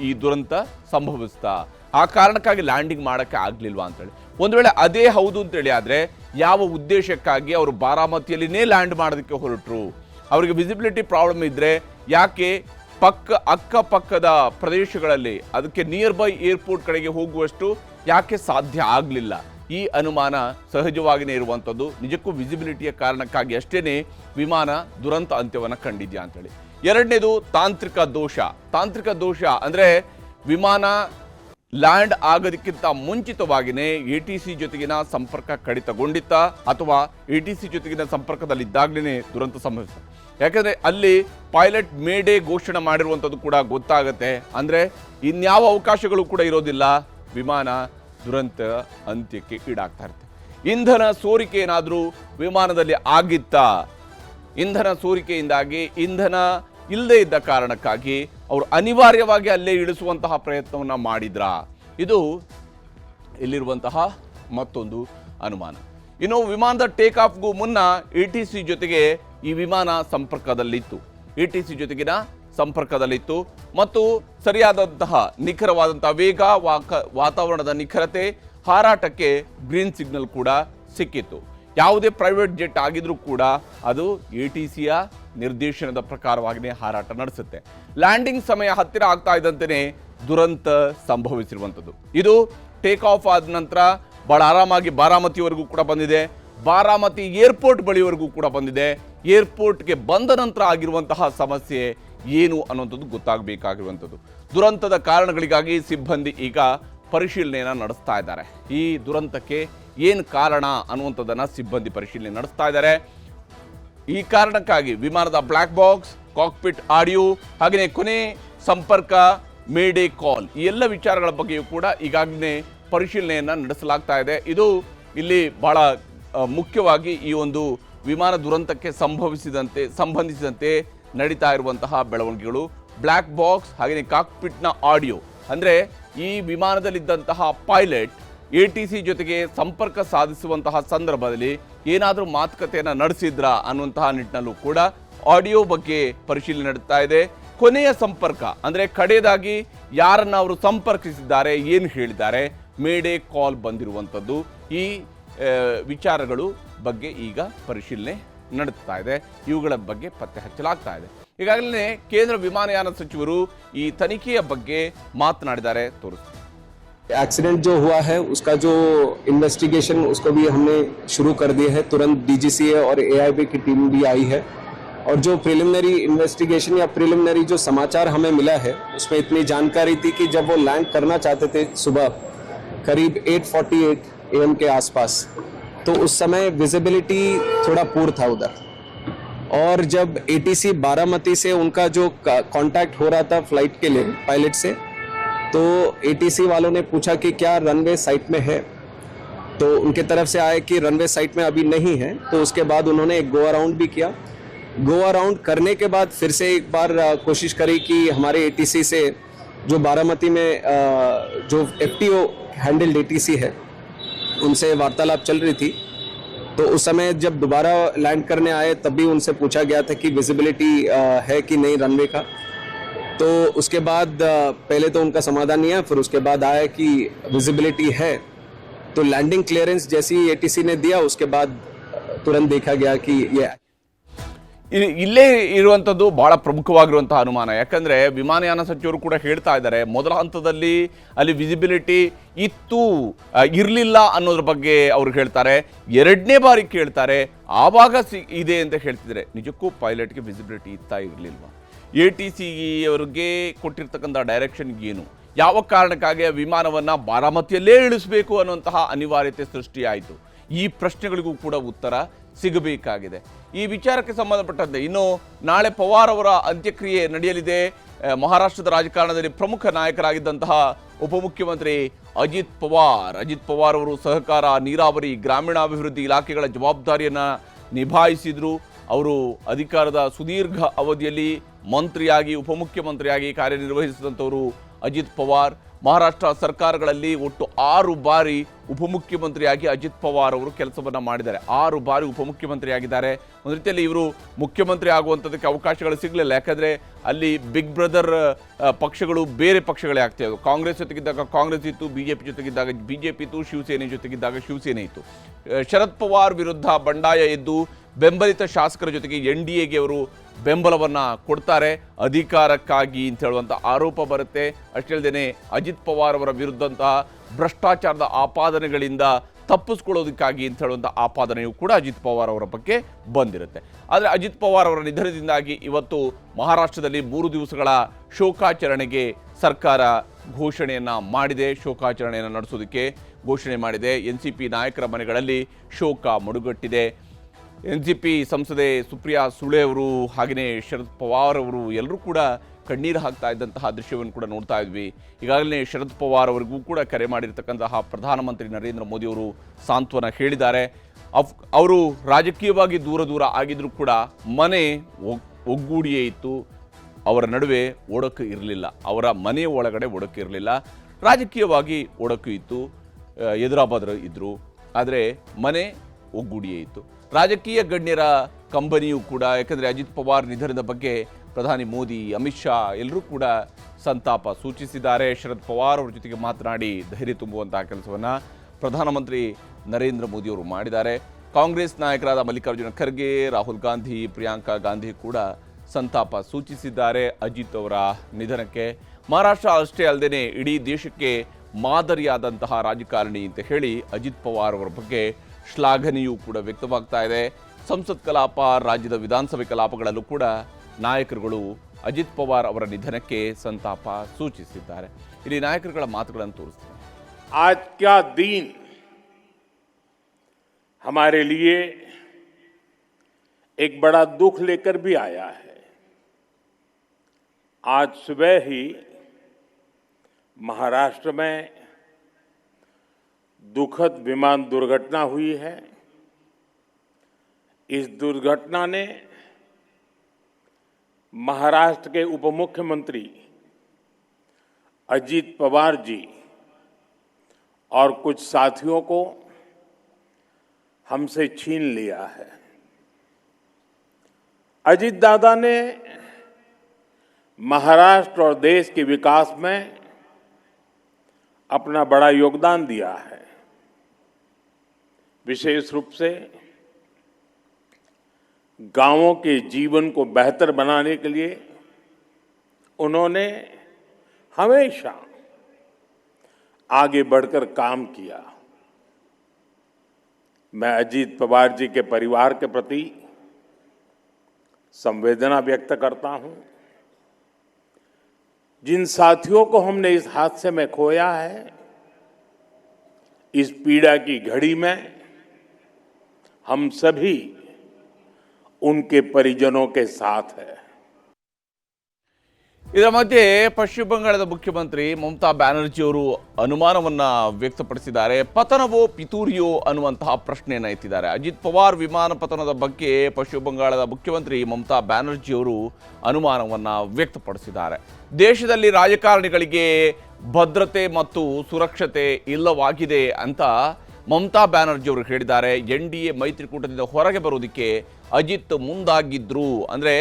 ಈ ದುರಂತ ಸಂಭವಿಸ್ತಾ, ಆ ಕಾರಣಕ್ಕಾಗಿ ಲ್ಯಾಂಡಿಂಗ್ ಮಾಡೋಕ್ಕೆ ಆಗಲಿಲ್ವಾ ಅಂತೇಳಿ. ಒಂದು ವೇಳೆ ಅದೇ ಹೌದು ಅಂತೇಳಿ ಆದರೆ ಯಾವ ಉದ್ದೇಶಕ್ಕಾಗಿ ಅವರು ಬಾರಾಮತಿಯಲ್ಲಿನೇ ಲ್ಯಾಂಡ್ ಮಾಡೋದಕ್ಕೆ ಹೊರಟರು? ಅವರಿಗೆ ವಿಸಿಬಿಲಿಟಿ ಪ್ರಾಬ್ಲಮ್ ಇದ್ದರೆ ಯಾಕೆ ಅಕ್ಕಪಕ್ಕದ ಪ್ರದೇಶಗಳಲ್ಲಿ ಅದಕ್ಕೆ ನಿಯರ್ ಬೈ ಏರ್ಪೋರ್ಟ್ ಕಡೆಗೆ ಹೋಗುವಷ್ಟು ಯಾಕೆ ಸಾಧ್ಯ ಆಗಲಿಲ್ಲ? ಈ ಅನುಮಾನ ಸಹಜವಾಗಿಯೇ ಇರುವಂಥದ್ದು. ನಿಜಕ್ಕೂ ವಿಸಿಬಿಲಿಟಿಯ ಕಾರಣಕ್ಕಾಗಿ ಅಷ್ಟೇ ವಿಮಾನ ದುರಂತ ಅಂತ್ಯವನ್ನು ಕಂಡಿದ್ಯಾ ಅಂತೇಳಿ. ಎರಡನೇದು ತಾಂತ್ರಿಕ ದೋಷ. ತಾಂತ್ರಿಕ ದೋಷ ಅಂದರೆ ವಿಮಾನ ಲ್ಯಾಂಡ್ ಆಗೋದಕ್ಕಿಂತ ಮುಂಚಿತವಾಗಿಯೇ ATC ಜೊತೆಗಿನ ಸಂಪರ್ಕ ಕಡಿತಗೊಂಡಿತ್ತ ಅಥವಾ ATC ಜೊತೆಗಿನ ಸಂಪರ್ಕದಲ್ಲಿದ್ದಾಗಲೇ ದುರಂತ ಸಂಭವಿಸಿದೆ. ಯಾಕಂದರೆ ಅಲ್ಲಿ ಪೈಲಟ್ ಮೇಡೇ ಘೋಷಣೆ ಮಾಡಿರುವಂಥದ್ದು ಕೂಡ ಗೊತ್ತಾಗುತ್ತೆ. ಅಂದರೆ ಇನ್ಯಾವ ಅವಕಾಶಗಳು ಕೂಡ ಇರೋದಿಲ್ಲ, ವಿಮಾನ ದುರಂತ ಅಂತ್ಯಕ್ಕೆ ಈಡಾಗ್ತಾ ಇರುತ್ತೆ. ಇಂಧನ ಸೋರಿಕೆ ಏನಾದರೂ ವಿಮಾನದಲ್ಲಿ ಆಗಿತ್ತಾ? ಇಂಧನ ಸೋರಿಕೆಯಿಂದಾಗಿ ಇಂಧನ ಇಲ್ಲದೇ ಇದ್ದ ಕಾರಣಕ್ಕಾಗಿ ಅವರು ಅನಿವಾರ್ಯವಾಗಿ ಅಲ್ಲೇ ಇಳಿಸುವಂತಹ ಪ್ರಯತ್ನವನ್ನು ಮಾಡಿದ್ರಾ? ಇದು ಇಲ್ಲಿರುವಂತಹ ಮತ್ತೊಂದು ಅನುಮಾನ. ಇನ್ನು ವಿಮಾನದ ಟೇಕ್ ಆಫ್ಗೂ ಮುನ್ನ ATC ಜೊತೆಗೆ ಈ ವಿಮಾನ ಸಂಪರ್ಕದಲ್ಲಿತ್ತು. ATC ಜೊತೆಗಿನ ಸಂಪರ್ಕದಲ್ಲಿತ್ತು ಮತ್ತು ಸರಿಯಾದಂತಹ ನಿಖರವಾದಂತಹ ವೇಗ, ವಾತಾವರಣದ ನಿಖರತೆ, ಹಾರಾಟಕ್ಕೆ ಗ್ರೀನ್ ಸಿಗ್ನಲ್ ಕೂಡ ಸಿಕ್ಕಿತ್ತು. ಯಾವುದೇ ಪ್ರೈವೇಟ್ ಜೆಟ್ ಆಗಿದ್ರೂ ಕೂಡ ಅದು ATCಯ ನಿರ್ದೇಶನದ ಪ್ರಕಾರವಾಗಿಯೇ ಹಾರಾಟ ನಡೆಸುತ್ತೆ. ಲ್ಯಾಂಡಿಂಗ್ ಸಮಯ ಹತ್ತಿರ ಆಗ್ತಾ ಇದ್ದಂತೆಯೇ ದುರಂತ ಸಂಭವಿಸಿರುವಂಥದ್ದು. ಇದು ಟೇಕ್ ಆಫ್ ಆದ ನಂತರ ಬಹಳ ಆರಾಮಾಗಿ ಬಾರಾಮತಿವರೆಗೂ ಕೂಡ ಬಂದಿದೆ. ಬಾರಾಮತಿ ಏರ್ಪೋರ್ಟ್ ಬಳಿವರೆಗೂ ಕೂಡ ಬಂದಿದೆ. ಏರ್ಪೋರ್ಟ್ಗೆ ಬಂದ ನಂತರ ಆಗಿರುವಂತಹ ಸಮಸ್ಯೆ ಏನು ಅನ್ನುವಂಥದ್ದು ಗೊತ್ತಾಗಬೇಕಾಗಿರುವಂಥದ್ದು. ದುರಂತದ ಕಾರಣಗಳಿಗಾಗಿ ಸಿಬ್ಬಂದಿ ಈಗ ಪರಿಶೀಲನೆಯನ್ನು ನಡೆಸ್ತಾ ಇದ್ದಾರೆ. ಈ ದುರಂತಕ್ಕೆ ಏನು ಕಾರಣ ಅನ್ನುವಂಥದ್ದನ್ನು ಸಿಬ್ಬಂದಿ ಪರಿಶೀಲನೆ ನಡೆಸ್ತಾ ಇದ್ದಾರೆ. ಈ ಕಾರಣಕ್ಕಾಗಿ ವಿಮಾನದ ಬ್ಲ್ಯಾಕ್ ಬಾಕ್ಸ್, ಕಾಕ್ಪಿಟ್ ಆಡಿಯೋ, ಹಾಗೆಯೇ ಕೊನೆ ಸಂಪರ್ಕ, ಮೇಡೇ ಕಾಲ್, ಈ ಎಲ್ಲ ವಿಚಾರಗಳ ಬಗ್ಗೆಯೂ ಕೂಡ ಈಗಾಗಲೇ ಪರಿಶೀಲನೆಯನ್ನು ನಡೆಸಲಾಗ್ತಾ ಇದೆ. ಇದು ಇಲ್ಲಿ ಬಹಳ ಮುಖ್ಯವಾಗಿ ಈ ಒಂದು ವಿಮಾನ ದುರಂತಕ್ಕೆ ಸಂಬಂಧಿಸಿದಂತೆ ನಡೀತಾ ಇರುವಂತಹ ಬೆಳವಣಿಗೆಗಳು. ಬ್ಲ್ಯಾಕ್ ಬಾಕ್ಸ್ ಹಾಗೆಯೇ ಕಾಕ್ಪಿಟ್ನ ಆಡಿಯೋ, ಅಂದರೆ ಈ ವಿಮಾನದಲ್ಲಿದ್ದಂತಹ ಪೈಲಟ್ ATC ಜೊತೆಗೆ ಸಂಪರ್ಕ ಸಾಧಿಸುವಂತಹ ಸಂದರ್ಭದಲ್ಲಿ ಏನಾದರೂ ಮಾತುಕತೆಯನ್ನು ನಡೆಸಿದ್ರಾ ಅನ್ನುವಂತಹ ನಿಟ್ಟಿನಲ್ಲೂ ಕೂಡ ಆಡಿಯೋ ಬಗ್ಗೆ ಪರಿಶೀಲನೆ ನಡೆಸ್ತಾ ಇದೆ. ಕೊನೆಯ ಸಂಪರ್ಕ ಅಂದರೆ ಕಡೆಯದಾಗಿ ಯಾರನ್ನು ಅವರು ಸಂಪರ್ಕಿಸಿದ್ದಾರೆ, ಏನು ಹೇಳಿದ್ದಾರೆ, ಮೇಡೇ ಕಾಲ್ ಬಂದಿರುವಂಥದ್ದು, ಈ ವಿಚಾರಗಳು ಬಗ್ಗೆ ಈಗ ಪರಿಶೀಲನೆ ನಡೆಸ್ತಾ ಇದೆ. ಇವುಗಳ ಬಗ್ಗೆ ಪತ್ತೆ ಹಚ್ಚಲಾಗ್ತಾ ಇದೆ. ಈಗಾಗಲೇ ಕೇಂದ್ರ ವಿಮಾನಯಾನ ಸಚಿವರು ಈ ತನಿಖೆಯ ಬಗ್ಗೆ ಮಾತನಾಡಿದ್ದಾರೆ. ತೋರಿಸ್ತಾರೆ. एक्सीडेंट जो हुआ है उसका जो इन्वेस्टिगेशन उसको भी हमने शुरू कर दिया है. तुरंत DGCA और AIB की टीम भी आई है और जो प्रिलिमिनरी इन्वेस्टिगेशन या प्रिलिमिनरी जो समाचार हमें मिला है उसमें इतनी जानकारी थी कि जब वो लैंड करना चाहते थे सुबह करीब 8:48 AM के आसपास, तो उस समय विजिबिलिटी थोड़ा पुअर था उधर. और जब ATC बारामती से उनका जो कांटेक्ट हो रहा था फ्लाइट के लिए पायलट से, तो ATC वालों ने पूछा कि क्या रनवे साइट में है, तो उनके तरफ से आया कि रनवे साइट में अभी नहीं है. तो उसके बाद उन्होंने एक गो अराउंड भी किया. गो अराउंड करने के बाद फिर से एक बार कोशिश करी कि हमारे ATC से जो बारामती में जो FTO हैंडल्ड ATC है उनसे वार्तालाप चल रही थी. तो उस समय जब दोबारा लैंड करने आए तब भी उनसे पूछा गया था कि विजिबिलिटी है कि नहीं रनवे का. तो उसके बाद पहले तो उनका समाधान नहीं है, फिर उसके बाद आया कि विजिबिलिटी है. तो लैंडिंग क्लियरेंस जैसी ATC ने दिया उसके बाद तुरंत देखा गया कि ये ಇಲ್ಲೇ ಇರುವಂಥದ್ದು ಬಹಳ ಪ್ರಮುಖವಾಗಿರುವಂತಹ ಅನುಮಾನ. ಯಾಕಂದರೆ ವಿಮಾನಯಾನ ಸಚಿವರು ಕೂಡ ಹೇಳ್ತಾ ಇದ್ದಾರೆ, ಮೊದಲ ಹಂತದಲ್ಲಿ ಅಲ್ಲಿ ವಿಸಿಬಿಲಿಟಿ ಇತ್ತು, ಇರಲಿಲ್ಲ ಅನ್ನೋದ್ರ ಬಗ್ಗೆ ಅವ್ರು ಹೇಳ್ತಾರೆ. ಎರಡನೇ ಬಾರಿ ಕೇಳ್ತಾರೆ, ಆವಾಗ ಇದೆ ಅಂತ ಹೇಳ್ತಿದ್ದಾರೆ. ನಿಜಕ್ಕೂ ಪೈಲಟ್ಗೆ ವಿಸಿಬಿಲಿಟಿ ಇತ್ತಾ ಇರಲಿಲ್ವಾ? ATC ಅವರಿಗೆ ಕೊಟ್ಟಿರ್ತಕ್ಕಂಥ ಡೈರೆಕ್ಷನ್ ಏನು, ಯಾವ ಕಾರಣಕ್ಕಾಗಿ ವಿಮಾನವನ್ನು ಬಾರಾಮತಿಯಲ್ಲೇ ಇಳಿಸಬೇಕು ಅನ್ನುವಂತಹ ಅನಿವಾರ್ಯತೆ ಸೃಷ್ಟಿಯಾಯಿತು? ಈ ಪ್ರಶ್ನೆಗಳಿಗೂ ಕೂಡ ಉತ್ತರ ಸಿಗಬೇಕಾಗಿದೆ. ಈ ವಿಚಾರಕ್ಕೆ ಸಂಬಂಧಪಟ್ಟಂತೆ ಇನ್ನು ನಾಳೆ ಪವಾರ್ ಅವರ ಅಂತ್ಯಕ್ರಿಯೆ ನಡೆಯಲಿದೆ. ಮಹಾರಾಷ್ಟ್ರದ ರಾಜಕಾರಣದಲ್ಲಿ ಪ್ರಮುಖ ನಾಯಕರಾಗಿದ್ದಂತಹ ಉಪಮುಖ್ಯಮಂತ್ರಿ ಅಜಿತ್ ಪವಾರ್ ಅವರು ಸಹಕಾರ, ನೀರಾವರಿ, ಗ್ರಾಮೀಣಾಭಿವೃದ್ಧಿ ಇಲಾಖೆಗಳ ಜವಾಬ್ದಾರಿಯನ್ನು ನಿಭಾಯಿಸಿದ್ರು. ಅವರು ಅಧಿಕಾರದ ಸುದೀರ್ಘ ಅವಧಿಯಲ್ಲಿ ಮಂತ್ರಿಯಾಗಿ, ಉಪಮುಖ್ಯಮಂತ್ರಿಯಾಗಿ ಕಾರ್ಯನಿರ್ವಹಿಸಿದಂಥವರು ಅಜಿತ್ ಪವಾರ್. ಮಹಾರಾಷ್ಟ್ರ ಸರ್ಕಾರಗಳಲ್ಲಿ ಒಟ್ಟು 6 ಬಾರಿ ಉಪಮುಖ್ಯಮಂತ್ರಿಯಾಗಿ ಅಜಿತ್ ಪವಾರ್ ಅವರು ಕೆಲಸವನ್ನು ಮಾಡಿದ್ದಾರೆ. 6 ಬಾರಿ ಉಪಮುಖ್ಯಮಂತ್ರಿಯಾಗಿದ್ದಾರೆ. ಒಂದು ರೀತಿಯಲ್ಲಿ ಇವರು ಮುಖ್ಯಮಂತ್ರಿ ಆಗುವಂಥದ್ದಕ್ಕೆ ಅವಕಾಶಗಳು ಸಿಗಲಿಲ್ಲ. ಯಾಕಂದರೆ ಅಲ್ಲಿ ಬಿಗ್ ಬ್ರದರ್ ಪಕ್ಷಗಳು ಬೇರೆ ಪಕ್ಷಗಳೇ ಆಗ್ತಾಯಿದ್ವು. ಕಾಂಗ್ರೆಸ್ ಜೊತೆಗಿದ್ದಾಗ ಕಾಂಗ್ರೆಸ್ ಇತ್ತು, BJP ಜೊತೆಗಿದ್ದಾಗ BJP ಇತ್ತು, ಶಿವಸೇನೆ ಜೊತೆಗಿದ್ದಾಗ ಶಿವಸೇನೆ ಇತ್ತು. ಶರದ್ ಪವಾರ್ ವಿರುದ್ಧ ಬಂಡಾಯ ಎದ್ದು ಬೆಂಬಲಿತ ಶಾಸಕರ ಜೊತೆಗೆ NDAಗೆ ಅವರು ಬೆಂಬಲವನ್ನು ಕೊಡ್ತಾರೆ ಅಧಿಕಾರಕ್ಕಾಗಿ ಅಂತ ಹೇಳುವಂಥ ಆರೋಪ ಬರುತ್ತೆ. ಅಷ್ಟೇ ಅಜಿತ್ ಪವಾರ್ ಅವರ ವಿರುದ್ಧಂತಹ ಭ್ರಷ್ಟಾಚಾರದ ಆಪಾದನೆಗಳಿಂದ ತಪ್ಪಿಸ್ಕೊಳ್ಳೋದಕ್ಕಾಗಿ ಅಂತ ಹೇಳುವಂಥ ಆಪಾದನೆಯೂ ಕೂಡ ಅಜಿತ್ ಪವಾರ್ ಅವರ ಬಗ್ಗೆ ಬಂದಿರುತ್ತೆ. ಆದರೆ ಅಜಿತ್ ಪವಾರ್ ಅವರ ನಿಧನದಿಂದಾಗಿ ಇವತ್ತು ಮಹಾರಾಷ್ಟ್ರದಲ್ಲಿ 3 ದಿವಸಗಳ ಶೋಕಾಚರಣೆಗೆ ಸರ್ಕಾರ ಘೋಷಣೆಯನ್ನ ಮಾಡಿದೆ, ಶೋಕಾಚರಣೆಯನ್ನು ನಡೆಸೋದಕ್ಕೆ ಘೋಷಣೆ ಮಾಡಿದೆ. ಎನ್ಸಿಪಿ ನಾಯಕರ ಮನೆಗಳಲ್ಲಿ ಶೋಕ ಮಡುಗಟ್ಟಿದೆ. ಎನ್ಸಿಪಿ ಸಂಸದೆ ಸುಪ್ರಿಯಾ ಸುಳೆ ಅವರು ಹಾಗೆಯೇ ಶರದ್ ಪವಾರ್ ಅವರು ಎಲ್ಲರೂ ಕೂಡ ಕಣ್ಣೀರು ಹಾಕ್ತಾ ಇದ್ದಂತಹ ದೃಶ್ಯವನ್ನು ಕೂಡ ನೋಡ್ತಾ ಇದ್ವಿ. ಈಗಾಗಲೇ ಶರದ್ ಪವಾರ್ ಅವರಿಗೂ ಕೂಡ ಕರೆ ಮಾಡಿರ್ತಕ್ಕಂತಹ ಪ್ರಧಾನಮಂತ್ರಿ ನರೇಂದ್ರ ಮೋದಿ ಅವರು ಸಾಂತ್ವನ ಹೇಳಿದ್ದಾರೆ. ಅವರು ರಾಜಕೀಯವಾಗಿ ದೂರ ಆಗಿದ್ರೂ ಕೂಡ ಮನೆ ಒಗ್ಗೂಡಿಯೇ ಇತ್ತು, ಅವರ ನಡುವೆ ಒಡಕು ಇರಲಿಲ್ಲ. ಅವರ ಮನೆಯ ಒಳಗಡೆ ಒಡಕು ಇರಲಿಲ್ಲ, ರಾಜಕೀಯವಾಗಿ ಒಡಕು ಇತ್ತು, ಎದುರಾಬದ್ರ ಇದ್ದರು, ಆದರೆ ಮನೆ ಒಗ್ಗೂಡಿಯೇ ಇತ್ತು. ರಾಜಕೀಯ ಗಣ್ಯರ ಕಂಬನಿಯೂ ಕೂಡ, ಯಾಕಂದರೆ ಅಜಿತ್ ಪವಾರ್ ನಿಧನದ ಬಗ್ಗೆ ಪ್ರಧಾನಿ ಮೋದಿ, ಅಮಿತ್ ಶಾ ಎಲ್ಲರೂ ಕೂಡ ಸಂತಾಪ ಸೂಚಿಸಿದ್ದಾರೆ. ಶರದ್ ಪವಾರ್ ಅವರ ಜೊತೆಗೆ ಮಾತನಾಡಿ ಧೈರ್ಯ ತುಂಬುವಂತಹ ಕೆಲಸವನ್ನು ಪ್ರಧಾನಮಂತ್ರಿ ನರೇಂದ್ರ ಮೋದಿ ಅವರು ಮಾಡಿದ್ದಾರೆ. ಕಾಂಗ್ರೆಸ್ ನಾಯಕರಾದ ಮಲ್ಲಿಕಾರ್ಜುನ ಖರ್ಗೆ, ರಾಹುಲ್ ಗಾಂಧಿ, ಪ್ರಿಯಾಂಕಾ ಗಾಂಧಿ ಕೂಡ ಸಂತಾಪ ಸೂಚಿಸಿದ್ದಾರೆ ಅಜಿತ್ ಅವರ ನಿಧನಕ್ಕೆ. ಮಹಾರಾಷ್ಟ್ರ ಅಷ್ಟೇ ಅಲ್ಲದೆ ಇಡೀ ದೇಶಕ್ಕೆ ಮಾದರಿಯಾದಂತಹ ರಾಜಕಾರಣಿ ಅಂತ ಹೇಳಿ ಅಜಿತ್ ಪವಾರ್ ಅವರ ಬಗ್ಗೆ ಶ್ಲಾಘನೆಯೂ ಕೂಡ ವ್ಯಕ್ತವಾಗ್ತಾ ಇದೆ. ಸಂಸತ್ ಕಲಾಪ, ರಾಜ್ಯದ ವಿಧಾನಸಭೆ ಕಲಾಪಗಳಲ್ಲೂ ಕೂಡ ನಾಯಕರುಗಳು ಅಜಿತ್ ಪವಾರ್ ಅವರ ನಿಧನಕ್ಕೆ ಸಂತಾಪ ಸೂಚಿಸಿದ್ದಾರೆ. ಇಲ್ಲಿ ನಾಯಕರುಗಳ ಮಾತುಗಳನ್ನು ತೋರಿಸ್ತಾರೆ. आज क्या दिन हमारे लिए एक बड़ा दुख लेकर भी आया है। आज सुबह ही महाराष्ट्र में दुखद विमान दुर्घटना हुई है। इस दुर्घटना ने महाराष्ट्र के उप मुख्यमंत्री अजित पवार जी और कुछ साथियों को हमसे छीन लिया है। अजित दादा ने महाराष्ट्र और देश के विकास में अपना बड़ा योगदान दिया है। विशेष रूप से गांवों के जीवन को बेहतर बनाने के लिए उन्होंने हमेशा आगे बढ़कर काम किया। मैं अजीत पवार जी के परिवार के प्रति संवेदना व्यक्त करता हूं। जिन साथियों को हमने इस हादसे में खोया है, इस पीड़ा की घड़ी में हम सभी उनके परिजनों के साथ हैं। ಇದರ ಮಧ್ಯೆ ಪಶ್ಚಿಮ ಬಂಗಾಳದ ಮುಖ್ಯಮಂತ್ರಿ ಮಮತಾ ಬ್ಯಾನರ್ಜಿ ಅವರು ಅನುಮಾನವನ್ನ ವ್ಯಕ್ತಪಡಿಸಿದ್ದಾರೆ. ಪತನವೋ ಪಿತೂರಿಯೋ ಅನ್ನುವಂತಹ ಪ್ರಶ್ನೆಯನ್ನು ಎತ್ತಿದ್ದಾರೆ. ಅಜಿತ್ ಪವಾರ್ ವಿಮಾನ ಪತನದ ಬಗ್ಗೆ ಪಶ್ಚಿಮ ಬಂಗಾಳದ ಮುಖ್ಯಮಂತ್ರಿ ಮಮತಾ ಬ್ಯಾನರ್ಜಿ ಅವರು ಅನುಮಾನವನ್ನ ವ್ಯಕ್ತಪಡಿಸಿದ್ದಾರೆ. ದೇಶದಲ್ಲಿ ರಾಜಕಾರಣಿಗಳಿಗೆ ಭದ್ರತೆ ಮತ್ತು ಸುರಕ್ಷತೆ ಇಲ್ಲವಾಗಿದೆ ಅಂತ ಮಮತಾ ಬ್ಯಾನರ್ಜಿ ಅವರು ಹೇಳಿದ್ದಾರೆ. NDA ಮೈತ್ರಿಕೂಟದಿಂದ ಹೊರಗೆ ಬರೋದಕ್ಕೆ ಅಜಿತ್ ಮುಂದಾಗಿದ್ರು, ಅಂದರೆ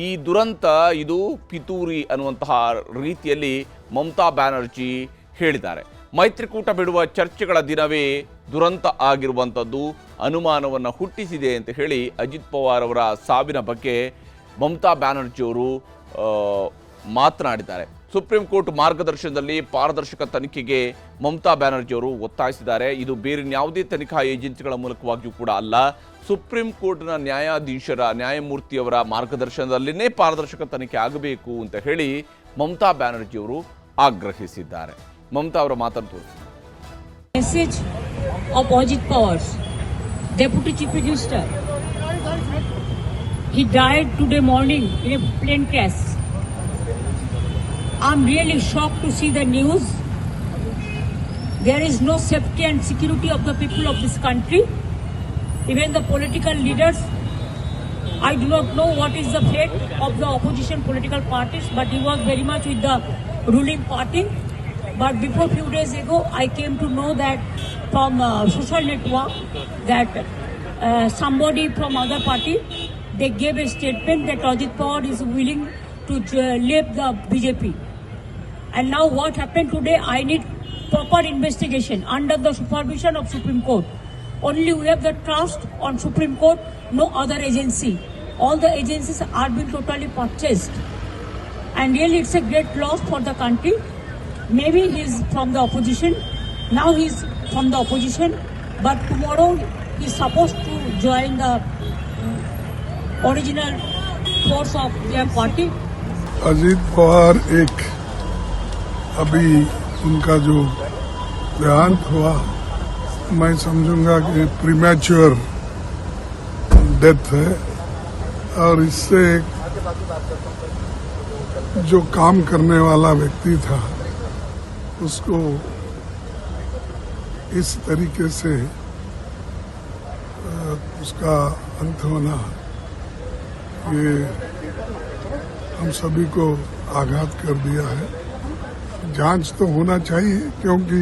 ಈ ದುರಂತ ಇದು ಪಿತೂರಿ ಅನ್ನುವಂತಹ ರೀತಿಯಲ್ಲಿ ಮಮತಾ ಬ್ಯಾನರ್ಜಿ ಹೇಳಿದ್ದಾರೆ. ಮೈತ್ರಿಕೂಟ ಬಿಡುವ ಚರ್ಚೆಗಳ ದಿನವೇ ದುರಂತ ಆಗಿರುವಂಥದ್ದು ಅನುಮಾನವನ್ನು ಹುಟ್ಟಿಸಿದೆ ಅಂತ ಹೇಳಿ ಅಜಿತ್ ಪವಾರ್ ಅವರ ಸಾವಿನ ಬಗ್ಗೆ ಮಮತಾ ಬ್ಯಾನರ್ಜಿ ಅವರು ಮಾತನಾಡಿದ್ದಾರೆ. ಸುಪ್ರೀಂ ಕೋರ್ಟ್ ಮಾರ್ಗದರ್ಶನದಲ್ಲಿ ಪಾರದರ್ಶಕ ತನಿಖೆಗೆ ಮಮತಾ ಬ್ಯಾನರ್ಜಿ ಅವರು ಒತ್ತಾಯಿಸಿದ್ದಾರೆ. ಇದು ಬೇರೆ ಯಾವುದೇ ತನಿಖಾ ಏಜೆನ್ಸಿಗಳ ಮೂಲಕವಾಗಿಯೂ ಕೂಡ ಅಲ್ಲ, ಸುಪ್ರೀಂ ಕೋರ್ಟ್ನ ನ್ಯಾಯಮೂರ್ತಿಯವರ ಮಾರ್ಗದರ್ಶನದಲ್ಲಿನೇ ಪಾರದರ್ಶಕ ತನಿಖೆ ಆಗಬೇಕು ಅಂತ ಹೇಳಿ ಮಮತಾ ಬ್ಯಾನರ್ಜಿ ಅವರು ಆಗ್ರಹಿಸಿದ್ದಾರೆ. ಮಮತಾ ಅವರ ಮಾತನ್ನು ತೋರಿಸಿದ್ದಾರೆ. Message of Ajit Pawar, Deputy Chief Minister. He died today morning in a plane crash. I'm really shocked to see the news. There is no safety and security of the people of this country. Even the political leaders, I do not know what is the fate of the opposition political parties, but he was very much with the ruling party. But before few days ago, I came to know that from social network that somebody from other party, they gave a statement that Ajit Pawar is willing to leave the BJP. And now what happened today, I need proper investigation under the supervision of Supreme Court. Only we have the trust on Supreme Court, no other agency. All the agencies are being totally purchased. And really it's a great loss for the country. Maybe he's from the opposition. Now he's from the opposition. But tomorrow he's supposed to join the original force of their party. Ajit Pawar एक अभी उनका जो देहांत हुआ मैं समझूंगा कि premature death है और इससे जो काम करने वाला व्यक्ति था उसको इस तरीके से उसका अंत होना ये हम सभी को आघात कर दिया है। जांच तो होना चाहिए क्योंकि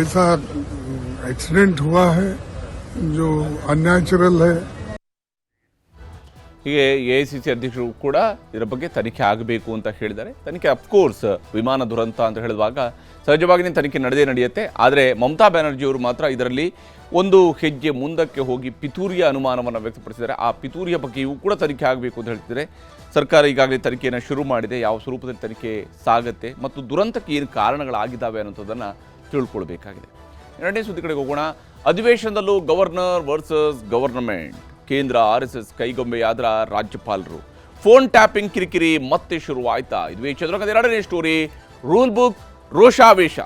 ऐसा एक्सीडेंट हुआ है जो अनन्याचुरल है। ಹೀಗೆ AICC ಅಧ್ಯಕ್ಷರು ಕೂಡ ಇದರ ಬಗ್ಗೆ ತನಿಖೆ ಆಗಬೇಕು ಅಂತ ಹೇಳಿದ್ದಾರೆ. ತನಿಖೆ ಅಫ್ಕೋರ್ಸ್ ವಿಮಾನ ದುರಂತ ಅಂತ ಹೇಳಿದಾಗ ಸಹಜವಾಗಿ ತನಿಖೆ ನಡೆಯುತ್ತೆ. ಆದರೆ ಮಮತಾ ಬ್ಯಾನರ್ಜಿಯವರು ಮಾತ್ರ ಇದರಲ್ಲಿ ಒಂದು ಹೆಜ್ಜೆ ಮುಂದಕ್ಕೆ ಹೋಗಿ ಪಿತೂರಿಯ ಅನುಮಾನವನ್ನು ವ್ಯಕ್ತಪಡಿಸಿದ್ದಾರೆ. ಆ ಪಿತೂರಿಯ ಬಗ್ಗೆಯೂ ಕೂಡ ತನಿಖೆ ಆಗಬೇಕು ಅಂತ ಹೇಳ್ತಿದ್ದಾರೆ. ಸರ್ಕಾರ ಈಗಾಗಲೇ ತನಿಖೆಯನ್ನು ಶುರು ಮಾಡಿದೆ. ಯಾವ ಸ್ವರೂಪದಲ್ಲಿ ತನಿಖೆ ಸಾಗುತ್ತೆ ಮತ್ತು ದುರಂತಕ್ಕೆ ಏನು ಕಾರಣಗಳಾಗಿದ್ದಾವೆ ಅನ್ನೋದನ್ನು ತಿಳ್ಕೊಳ್ಬೇಕಾಗಿದೆ. ಎರಡನೇ ಸುದ್ದಿ ಕಡೆಗೆ ಹೋಗೋಣ. ಅಧಿವೇಶನದಲ್ಲೂ ಗವರ್ನರ್ ವರ್ಸಸ್ ಗವರ್ನಮೆಂಟ್. ಕೇಂದ್ರ RSS ಕೈಗೊಂಬೆಯಾದ್ರ ರಾಜ್ಯಪಾಲರು. ಫೋನ್ ಟ್ಯಾಪಿಂಗ್ ಕಿರಿಕಿರಿ ಮತ್ತೆ ಶುರುವಾಯ್ತಾ? ಇದು ಚಂದ್ರಕಾಂತ್ ಎರಡನೇ ಸ್ಟೋರಿ. ರೂಲ್ ಬುಕ್ ರೋಷಾವೇಶ.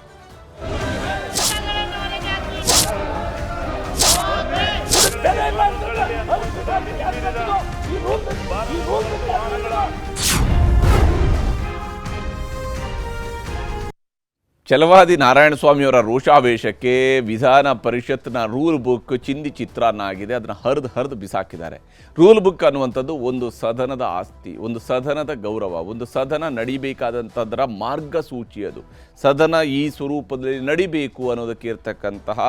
ಛಲವಾದಿ ನಾರಾಯಣಸ್ವಾಮಿಯವರ ರೋಷಾವೇಶಕ್ಕೆ ವಿಧಾನ ಪರಿಷತ್ನ ರೂಲ್ ಬುಕ್ ಚಿಂದಿ ಚಿತ್ರಾನ್ನ ಆಗಿದೆ. ಅದನ್ನು ಹರಿದು ಬಿಸಾಕಿದ್ದಾರೆ. ರೂಲ್ ಬುಕ್ ಅನ್ನುವಂಥದ್ದು ಒಂದು ಸದನದ ಆಸ್ತಿ, ಒಂದು ಸದನದ ಗೌರವ, ಒಂದು ಸದನ ನಡಿಬೇಕಾದಂಥದ್ರ ಮಾರ್ಗಸೂಚಿ. ಅದು ಸದನ ಈ ಸ್ವರೂಪದಲ್ಲಿ ನಡಿಬೇಕು ಅನ್ನೋದಕ್ಕೆ ಇರ್ತಕ್ಕಂತಹ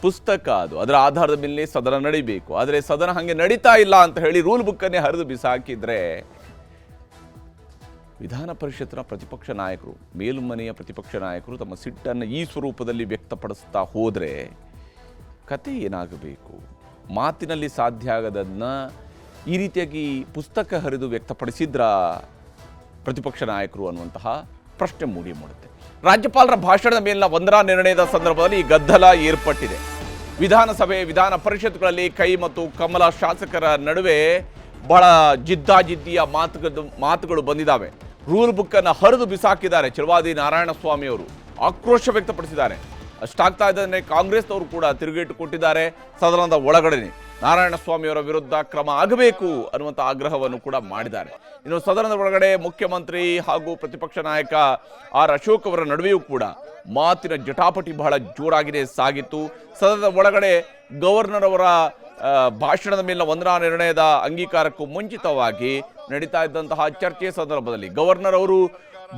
ಪುಸ್ತಕ. ಅದು ಅದರ ಆಧಾರದ ಮೇಲೆ ಸದನ ನಡಿಬೇಕು. ಆದರೆ ಸದನ ಹಾಗೆ ನಡೀತಾ ಇಲ್ಲ ಅಂತ ಹೇಳಿ ರೂಲ್ ಬುಕ್ಕನ್ನೇ ಹರಿದು ಬಿಸಾಕಿದ್ರೆ ವಿಧಾನ ಪರಿಷತ್ನ ಪ್ರತಿಪಕ್ಷ ನಾಯಕರು, ಮೇಲ್ಮನೆಯ ಪ್ರತಿಪಕ್ಷ ನಾಯಕರು ತಮ್ಮ ಸಿಟ್ಟನ್ನು ಈ ಸ್ವರೂಪದಲ್ಲಿ ವ್ಯಕ್ತಪಡಿಸ್ತಾ ಹೋದರೆ ಕತೆ ಏನಾಗಬೇಕು? ಮಾತಿನಲ್ಲಿ ಸಾಧ್ಯ ಆಗದನ್ನ ಈ ರೀತಿಯಾಗಿ ಪುಸ್ತಕ ಹರಿದು ವ್ಯಕ್ತಪಡಿಸಿದ್ರ ಪ್ರತಿಪಕ್ಷ ನಾಯಕರು ಅನ್ನುವಂತಹ ಪ್ರಶ್ನೆ ಮೂಡುತ್ತೆ. ರಾಜ್ಯಪಾಲರ ಭಾಷಣದ ಮೇಲಿನ ವಂದನಾ ನಿರ್ಣಯದ ಸಂದರ್ಭದಲ್ಲಿ ಗದ್ದಲ ಏರ್ಪಟ್ಟಿದೆ. ವಿಧಾನಸಭೆ ವಿಧಾನ ಪರಿಷತ್ಗಳಲ್ಲಿ ಕೈ ಮತ್ತು ಕಮಲ ಶಾಸಕರ ನಡುವೆ ಬಹಳ ಜಿದ್ದಾಜಿದ್ದಿಯ ಮಾತುಗಳು ಬಂದಿದ್ದಾವೆ. ರೂಲ್ ಬುಕ್ಕನ್ನು ಹರಿದು ಬಿಸಾಕಿದ್ದಾರೆ ಛಲವಾದಿ ನಾರಾಯಣಸ್ವಾಮಿ ಅವರು. ಆಕ್ರೋಶ ವ್ಯಕ್ತಪಡಿಸಿದ್ದಾರೆ. ಅಷ್ಟಾಗ್ತಾ ಇದ್ದಂತೆ ಕಾಂಗ್ರೆಸ್ನವರು ಕೂಡ ತಿರುಗೇಟು ಕೊಟ್ಟಿದ್ದಾರೆ. ಸದನದ ಒಳಗಡೆ ನಾರಾಯಣಸ್ವಾಮಿಯವರ ವಿರುದ್ಧ ಕ್ರಮ ಆಗಬೇಕು ಅನ್ನುವಂಥ ಆಗ್ರಹವನ್ನು ಕೂಡ ಮಾಡಿದ್ದಾರೆ. ಇನ್ನು ಸದನದ ಒಳಗಡೆ ಮುಖ್ಯಮಂತ್ರಿ ಹಾಗೂ ಪ್ರತಿಪಕ್ಷ ನಾಯಕ ಅಶೋಕ್ ಅವರ ನಡುವೆಯೂ ಕೂಡ ಮಾತಿನ ಜಟಾಪಟಿ ಬಹಳ ಜೋರಾಗಿದೆ ಸಾಗಿತ್ತು. ಸದನದ ಒಳಗಡೆ ಗವರ್ನರ್ ಅವರ ಭಾಷಣದ ಮೇಲಿನ ವಂದನಾ ನಿರ್ಣಯದ ಅಂಗೀಕಾರಕ್ಕೂ ಮುಂಚಿತವಾಗಿ ನಡೀತಾ ಇದ್ದಂತಹ ಚರ್ಚೆ ಸಂದರ್ಭದಲ್ಲಿ ಗವರ್ನರ್ ಅವರು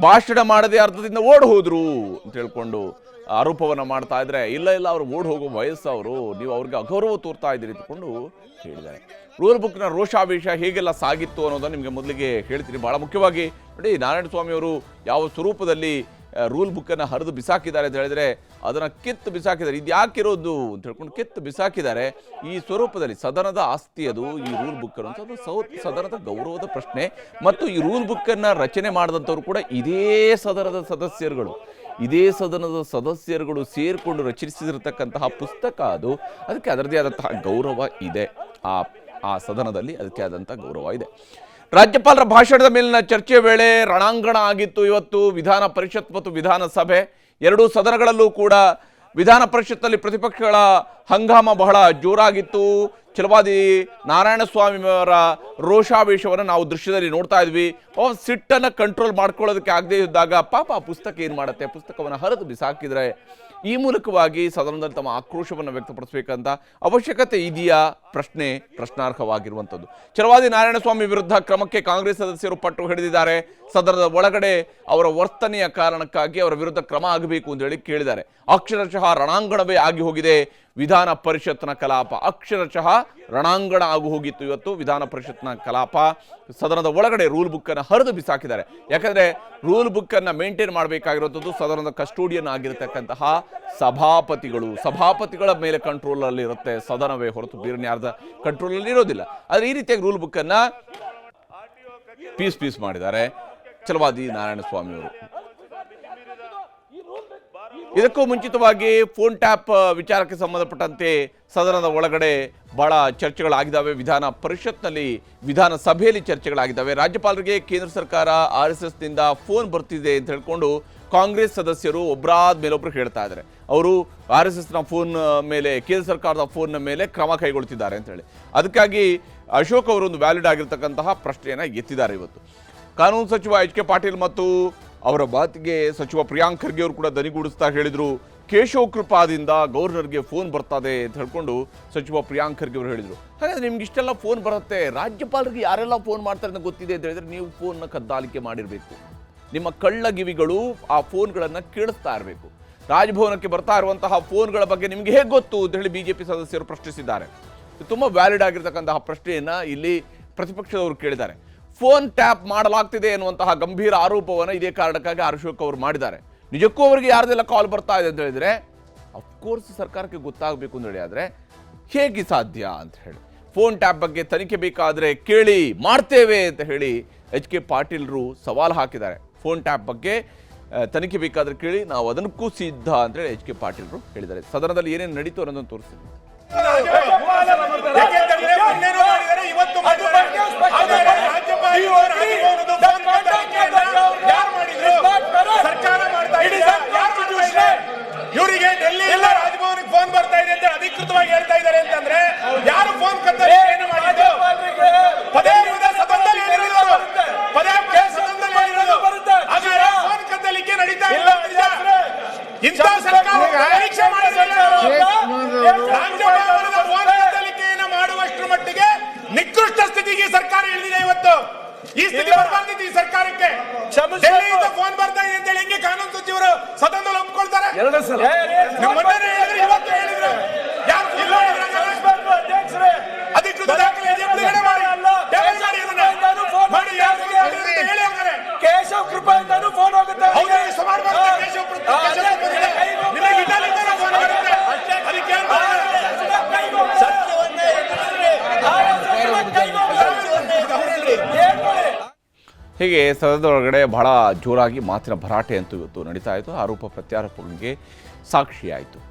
ಭಾಷಣ ಮಾಡದೆ ಅರ್ಧದಿಂದ ಓಡ್ ಹೋದ್ರು ಅಂತ ಹೇಳ್ಕೊಂಡು ಆರೋಪವನ್ನು ಮಾಡ್ತಾ ಇದ್ರೆ, ಇಲ್ಲ ಅವರು ಓಡ್ ಹೋಗೋ ವಯಸ್ಸವರು, ನೀವು ಅವ್ರಿಗೆ ಅಗೌರವ ತೋರ್ತಾ ಇದ್ದೀರಿ ಅಂತಕೊಂಡು ಹೇಳಿದ್ದಾರೆ. ರೂಲ್ ಬುಕ್ನ ರೋಷಾವೇಶ ಹೇಗೆಲ್ಲ ಸಾಗಿತ್ತು ಅನ್ನೋದನ್ನು ನಿಮಗೆ ಮೊದಲಿಗೆ ಹೇಳ್ತೀನಿ. ಬಹಳ ಮುಖ್ಯವಾಗಿ ನೋಡಿ, ನಾರಾಯಣಸ್ವಾಮಿ ಅವರು ಯಾವ ಸ್ವರೂಪದಲ್ಲಿ ರೂಲ್ ಬುಕ್ಕನ್ನು ಹರಿದು ಬಿಸಾಕಿದ್ದಾರೆ ಅಂತ ಹೇಳಿದ್ರೆ ಅದನ್ನು ಕಿತ್ತು ಬಿಸಾಕಿದ್ದಾರೆ. ಇದು ಯಾಕಿರೋದು ಅಂತ ಹೇಳ್ಕೊಂಡು ಕಿತ್ತು ಬಿಸಾಕಿದ್ದಾರೆ. ಈ ಸ್ವರೂಪದಲ್ಲಿ ಸದನದ ಆಸ್ತಿ ಅದು ಈ ರೂಲ್ ಬುಕ್ ಅನ್ನೋದು ಸದನದ ಗೌರವದ ಪ್ರಶ್ನೆ. ಮತ್ತು ಈ ರೂಲ್ ಬುಕ್ಕನ್ನು ರಚನೆ ಮಾಡಿದಂಥವ್ರು ಕೂಡ ಇದೇ ಸದನದ ಸದಸ್ಯರುಗಳು ಸೇರಿಕೊಂಡು ರಚಿಸಿರತಕ್ಕಂತಹ ಪುಸ್ತಕ ಅದು. ಅದಕ್ಕೆ ಅದರದೇ ಆದಂತಹ ಗೌರವ ಇದೆ. ಆ ಸದನದಲ್ಲಿ ಅದಕ್ಕೆ ಆದಂತಹ ಗೌರವ ಇದೆ. ರಾಜ್ಯಪಾಲರ ಭಾಷಣದ ಮೇಲಿನ ಚರ್ಚೆ ವೇಳೆ ರಣಾಂಗಣ ಆಗಿತ್ತು ಇವತ್ತು ವಿಧಾನ ಪರಿಷತ್ ಮತ್ತು ವಿಧಾನಸಭೆ ಎರಡೂ ಸದನಗಳಲ್ಲೂ ಕೂಡ. ವಿಧಾನ ಪರಿಷತ್ನಲ್ಲಿ ಪ್ರತಿಪಕ್ಷಗಳ ಹಂಗಾಮ ಬಹಳ ಜೋರಾಗಿತ್ತು. ಛಲವಾದಿ ನಾರಾಯಣಸ್ವಾಮಿಯವರ ರೋಷಾವೇಶವನ್ನು ನಾವು ದೃಶ್ಯದಲ್ಲಿ ನೋಡ್ತಾ ಇದ್ವಿ. ಸಿಟ್ಟನ್ನು ಕಂಟ್ರೋಲ್ ಮಾಡ್ಕೊಳ್ಳೋದಕ್ಕೆ ಆಗದೇ ಇದ್ದಾಗ ಪಾಪ ಪುಸ್ತಕ ಏನು ಮಾಡುತ್ತೆ, ಪುಸ್ತಕವನ್ನು ಹರಿದು ಬಿಸಾಕಿದ್ರೆ ಈ ಮೂಲಕವಾಗಿ ಸದನದಲ್ಲಿ ತಮ್ಮ ಆಕ್ರೋಶವನ್ನು ವ್ಯಕ್ತಪಡಿಸಬೇಕಂತ ಅವಶ್ಯಕತೆ ಇದೆಯಾ? ಪ್ರಶ್ನಾರ್ಹವಾಗಿರುವಂಥದ್ದು. ಛಲವಾದಿ ನಾರಾಯಣಸ್ವಾಮಿ ವಿರುದ್ಧ ಕ್ರಮಕ್ಕೆ ಕಾಂಗ್ರೆಸ್ ಸದಸ್ಯರು ಪಟ್ಟು ಹಿಡಿದಿದ್ದಾರೆ. ಸದನದ ಒಳಗಡೆ ಅವರ ವರ್ತನೆಯ ಕಾರಣಕ್ಕಾಗಿ ಅವರ ವಿರುದ್ಧ ಕ್ರಮ ಆಗಬೇಕು ಅಂತ ಹೇಳಿ ಕೇಳಿದ್ದಾರೆ. ಅಕ್ಷರಶಃ ರಣಾಂಗಣವೇ ಆಗಿ ಹೋಗಿದೆ ವಿಧಾನ ಪರಿಷತ್ನ ಕಲಾಪ. ಅಕ್ಷರಶಃ ರಣಾಂಗಣ ಆಗಿ ಹೋಗಿತ್ತು ಇವತ್ತು ವಿಧಾನ ಪರಿಷತ್ನ ಕಲಾಪ. ಸದನದ ಒಳಗಡೆ ರೂಲ್ ಬುಕ್ಕನ್ನು ಹರಿದು ಬಿಸಾಕಿದ್ದಾರೆ. ಯಾಕಂದರೆ ರೂಲ್ ಬುಕ್ಕನ್ನು ಮೇಂಟೈನ್ ಮಾಡಬೇಕಾಗಿರುವಂಥದ್ದು ಸದನದ ಕಸ್ಟೋಡಿಯನ್ ಆಗಿರತಕ್ಕಂತಹ ಸಭಾಪತಿಗಳ ಮೇಲೆ ಕಂಟ್ರೋಲಲ್ಲಿ ಇರುತ್ತೆ ಸದನವೇ ಹೊರತು ಬೇರೆ ಯಾರ್ದ ಕಂಟ್ರೋಲಲ್ಲಿ ಇರೋದಿಲ್ಲ. ಆದರೆ ಈ ರೀತಿಯಾಗಿ ರೂಲ್ ಬುಕ್ಕನ್ನು ಪೀಸ್ ಮಾಡಿದ್ದಾರೆ ಛಲವಾದಿ ನಾರಾಯಣಸ್ವಾಮಿ ಅವರು. ಇದಕ್ಕೂ ಮುಂಚಿತವಾಗಿ ಫೋನ್ ಟ್ಯಾಪ್ ವಿಚಾರಕ್ಕೆ ಸಂಬಂಧಪಟ್ಟಂತೆ ಸದನದ ಒಳಗಡೆ ಬಹಳ ಚರ್ಚೆಗಳಾಗಿದ್ದಾವೆ. ವಿಧಾನ ಪರಿಷತ್ನಲ್ಲಿ ವಿಧಾನಸಭೆಯಲ್ಲಿ ಚರ್ಚೆಗಳಾಗಿದ್ದಾವೆ. ರಾಜ್ಯಪಾಲರಿಗೆ ಕೇಂದ್ರ ಸರ್ಕಾರ RSSನಿಂದ ಫೋನ್ ಬರ್ತಿದೆ ಅಂತ ಹೇಳ್ಕೊಂಡು ಕಾಂಗ್ರೆಸ್ ಸದಸ್ಯರು ಒಬ್ಬರಾದ ಮೇಲೊಬ್ರು ಹೇಳ್ತಾ ಇದ್ದಾರೆ. ಅವರು RSSನ ಫೋನ್ ಮೇಲೆ, ಕೇಂದ್ರ ಸರ್ಕಾರದ ಫೋನ್ನ ಮೇಲೆ ಕ್ರಮ ಕೈಗೊಳ್ತಿದ್ದಾರೆ ಅಂತ ಹೇಳಿ. ಅದಕ್ಕಾಗಿ ಅಶೋಕ್ ಅವರು ಒಂದು ವ್ಯಾಲಿಡ್ ಆಗಿರ್ತಕ್ಕಂತಹ ಪ್ರಶ್ನೆಯನ್ನು ಎತ್ತಿದ್ದಾರೆ ಇವತ್ತು. ಕಾನೂನು ಸಚಿವ HK ಪಾಟೀಲ್ ಮತ್ತು ಅವರ ಮಾತಿಗೆ ಸಚಿವ ಪ್ರಿಯಾಂಕ್ ಖರ್ಗೆ ಅವರು ಕೂಡ ದನಿಗೂಡಿಸ್ತಾ ಹೇಳಿದರು, ಕೇಶವ್ ಕೃಪಾದಿಂದ ಗವರ್ನರ್ಗೆ ಫೋನ್ ಬರ್ತದೆ ಅಂತ ಹೇಳ್ಕೊಂಡು ಸಚಿವ ಪ್ರಿಯಾಂಕ್ ಖರ್ಗೆ ಅವರು ಹೇಳಿದರು. ಹಾಗಾದ್ರೆ ನಿಮ್ಗೆ ಇಷ್ಟೆಲ್ಲ ಫೋನ್ ಬರುತ್ತೆ, ರಾಜ್ಯಪಾಲರಿಗೆ ಯಾರೆಲ್ಲ ಫೋನ್ ಮಾಡ್ತಾರೆ ಅಂತ ಗೊತ್ತಿದೆ ಅಂತ ಹೇಳಿದ್ರೆ ನೀವು ಫೋನ್ನ ಕದ್ದಾಲಿಕೆ ಮಾಡಿರಬೇಕು. ನಿಮ್ಮ ಕಳ್ಳಗಿವಿಗಳು ಆ ಫೋನ್ಗಳನ್ನು ಕೇಳಿಸ್ತಾ ಇರಬೇಕು. ರಾಜಭವನಕ್ಕೆ ಬರ್ತಾ ಇರುವಂತಹ ಫೋನ್ಗಳ ಬಗ್ಗೆ ನಿಮಗೆ ಹೇಗೆ ಗೊತ್ತು ಅಂತ ಹೇಳಿ BJP ಸದಸ್ಯರು ಪ್ರಶ್ನಿಸಿದ್ದಾರೆ. ತುಂಬ ವ್ಯಾಲಿಡ್ ಆಗಿರ್ತಕ್ಕಂತಹ ಪ್ರಶ್ನೆಯನ್ನು ಇಲ್ಲಿ ಪ್ರತಿಪಕ್ಷದವರು ಕೇಳಿದ್ದಾರೆ. ಫೋನ್ ಟ್ಯಾಪ್ ಮಾಡಲಾಗ್ತಿದೆ ಎನ್ನುವಂತಹ ಗಂಭೀರ ಆರೋಪವನ್ನು ಇದೇ ಕಾರಣಕ್ಕಾಗಿ ಅಶೋಕ್ ಅವರು ಮಾಡಿದ್ದಾರೆ. ನಿಜಕ್ಕೂ ಅವರಿಗೆ ಯಾರ್ದೆಲ್ಲ ಕಾಲ್ ಬರ್ತಾ ಇದೆ ಅಂತ ಹೇಳಿದ್ರೆ ಅಫ್ಕೋರ್ಸ್ ಸರ್ಕಾರಕ್ಕೆ ಗೊತ್ತಾಗಬೇಕು ಅಂತ ಹೇಳಿ, ಆದರೆ ಹೇಗೆ ಸಾಧ್ಯ ಅಂತ ಹೇಳಿ ಫೋನ್ ಟ್ಯಾಪ್ ಬಗ್ಗೆ ತನಿಖೆ ಬೇಕಾದರೆ ಕೇಳಿ, ಮಾಡ್ತೇವೆ ಅಂತ ಹೇಳಿ HK ಪಾಟೀಲ್ರು ಸವಾಲು ಹಾಕಿದ್ದಾರೆ. ಫೋನ್ ಟ್ಯಾಪ್ ಬಗ್ಗೆ ತನಿಖೆ ಬೇಕಾದರೆ ಕೇಳಿ, ನಾವು ಅದಕ್ಕೂ ಸಿದ್ಧ ಅಂತೇಳಿ HK ಪಾಟೀಲ್ರು ಹೇಳಿದ್ದಾರೆ. ಸದನದಲ್ಲಿ ಏನೇನು ನಡೀತು ಅನ್ನೋದನ್ನು ತೋರಿಸ್ತೀನಿ. ಇವರಿಗೆ ಡೆಲ್ಲಿಯಿಂದ ರಾಜಭವನಕ್ಕೆ ಫೋನ್ ಬರ್ತಾ ಇದೆ ಅಂತ ಅಧಿಕೃತವಾಗಿ ಹೇಳ್ತಾ ಇದ್ದಾರೆ ಅಂತಂದ್ರೆ ಯಾರು ಫೋನ್ ಕದ್ದಲಿಕೆಯನ್ನು ಮಾಡಿದ್ದು? ಪದೇ ಸದನದಲ್ಲಿ ಹೇಳಿರೋದು, ಪದೇ ಸದನದಲ್ಲಿ ಹೇಳಿರೋದು. ಹಾಗಾದ್ರೆ ಫೋನ್ ಕದ್ದಲಿಕೆ ನಡೀತಾ ಇಲ್ಲ. ಇಂಥ ಸರ್ಕಾರ ಪರೀಕ್ಷೆ ಮಾಡಿದ್ರೆ ರಾಜ್ಯಭವನದ ಫೋನ್ ಕದ್ದಲಿಕೆಯನ್ನು ಮಾಡುವಷ್ಟರ ಮಟ್ಟಿಗೆ ನಿಕೃಷ್ಟ ಸ್ಥಿತಿಗೆ ಸರ್ಕಾರ ಇಳಿದಿದೆ ಇವತ್ತು. ಈ ಸ್ಥಿತಿ ಬರಬಾರ್ದಿತ್ತು ಈ ಸರ್ಕಾರಕ್ಕೆ. ಡೆಲ್ಲಿಯಿಂದ ಫೋನ್ ಬರ್ತಾ ಇದೆ ಅಂತ ಹೇಳಿ ಹೆಂಗೆ ಕಾನೂನು ಸಚಿವರು ಸದನದಲ್ಲಿ ಒಪ್ಕೊಳ್ತಾರೆ? ಮೊನ್ನೆ ಹೇಳಿದ್ರು, ಇವತ್ತು ಹೇಳಿದ್ರು. ಯಾರು ಅಧಿಕೃತ ದಾಖಲೆ ಬಿಡುಗಡೆ ಮಾಡಿ ಕೇಶವ್ ಕೃಪೆಯಿಂದನೂ ಫೋನ್ ಹೋಗುತ್ತೆ. ಕೇಶವ್ ಕೃಪೆ ನಿಮಗೆ ಇಟಾಲಿಯಿಂದ ಫೋನ್ ಬರುತ್ತೆ. ಅದಕ್ಕೆ ಹೀಗೆ ಸದನದೊಳಗಡೆ ಬಹಳ ಜೋರಾಗಿ ಮಾತಿನ ಭರಾಟೆ ಅಂತೂ ಇವತ್ತು ನಡೀತಾ ಇತ್ತು. ಆರೋಪ ಪ್ರತ್ಯಾರೋಪಗಳಿಗೆ ಸಾಕ್ಷಿಯಾಯಿತು.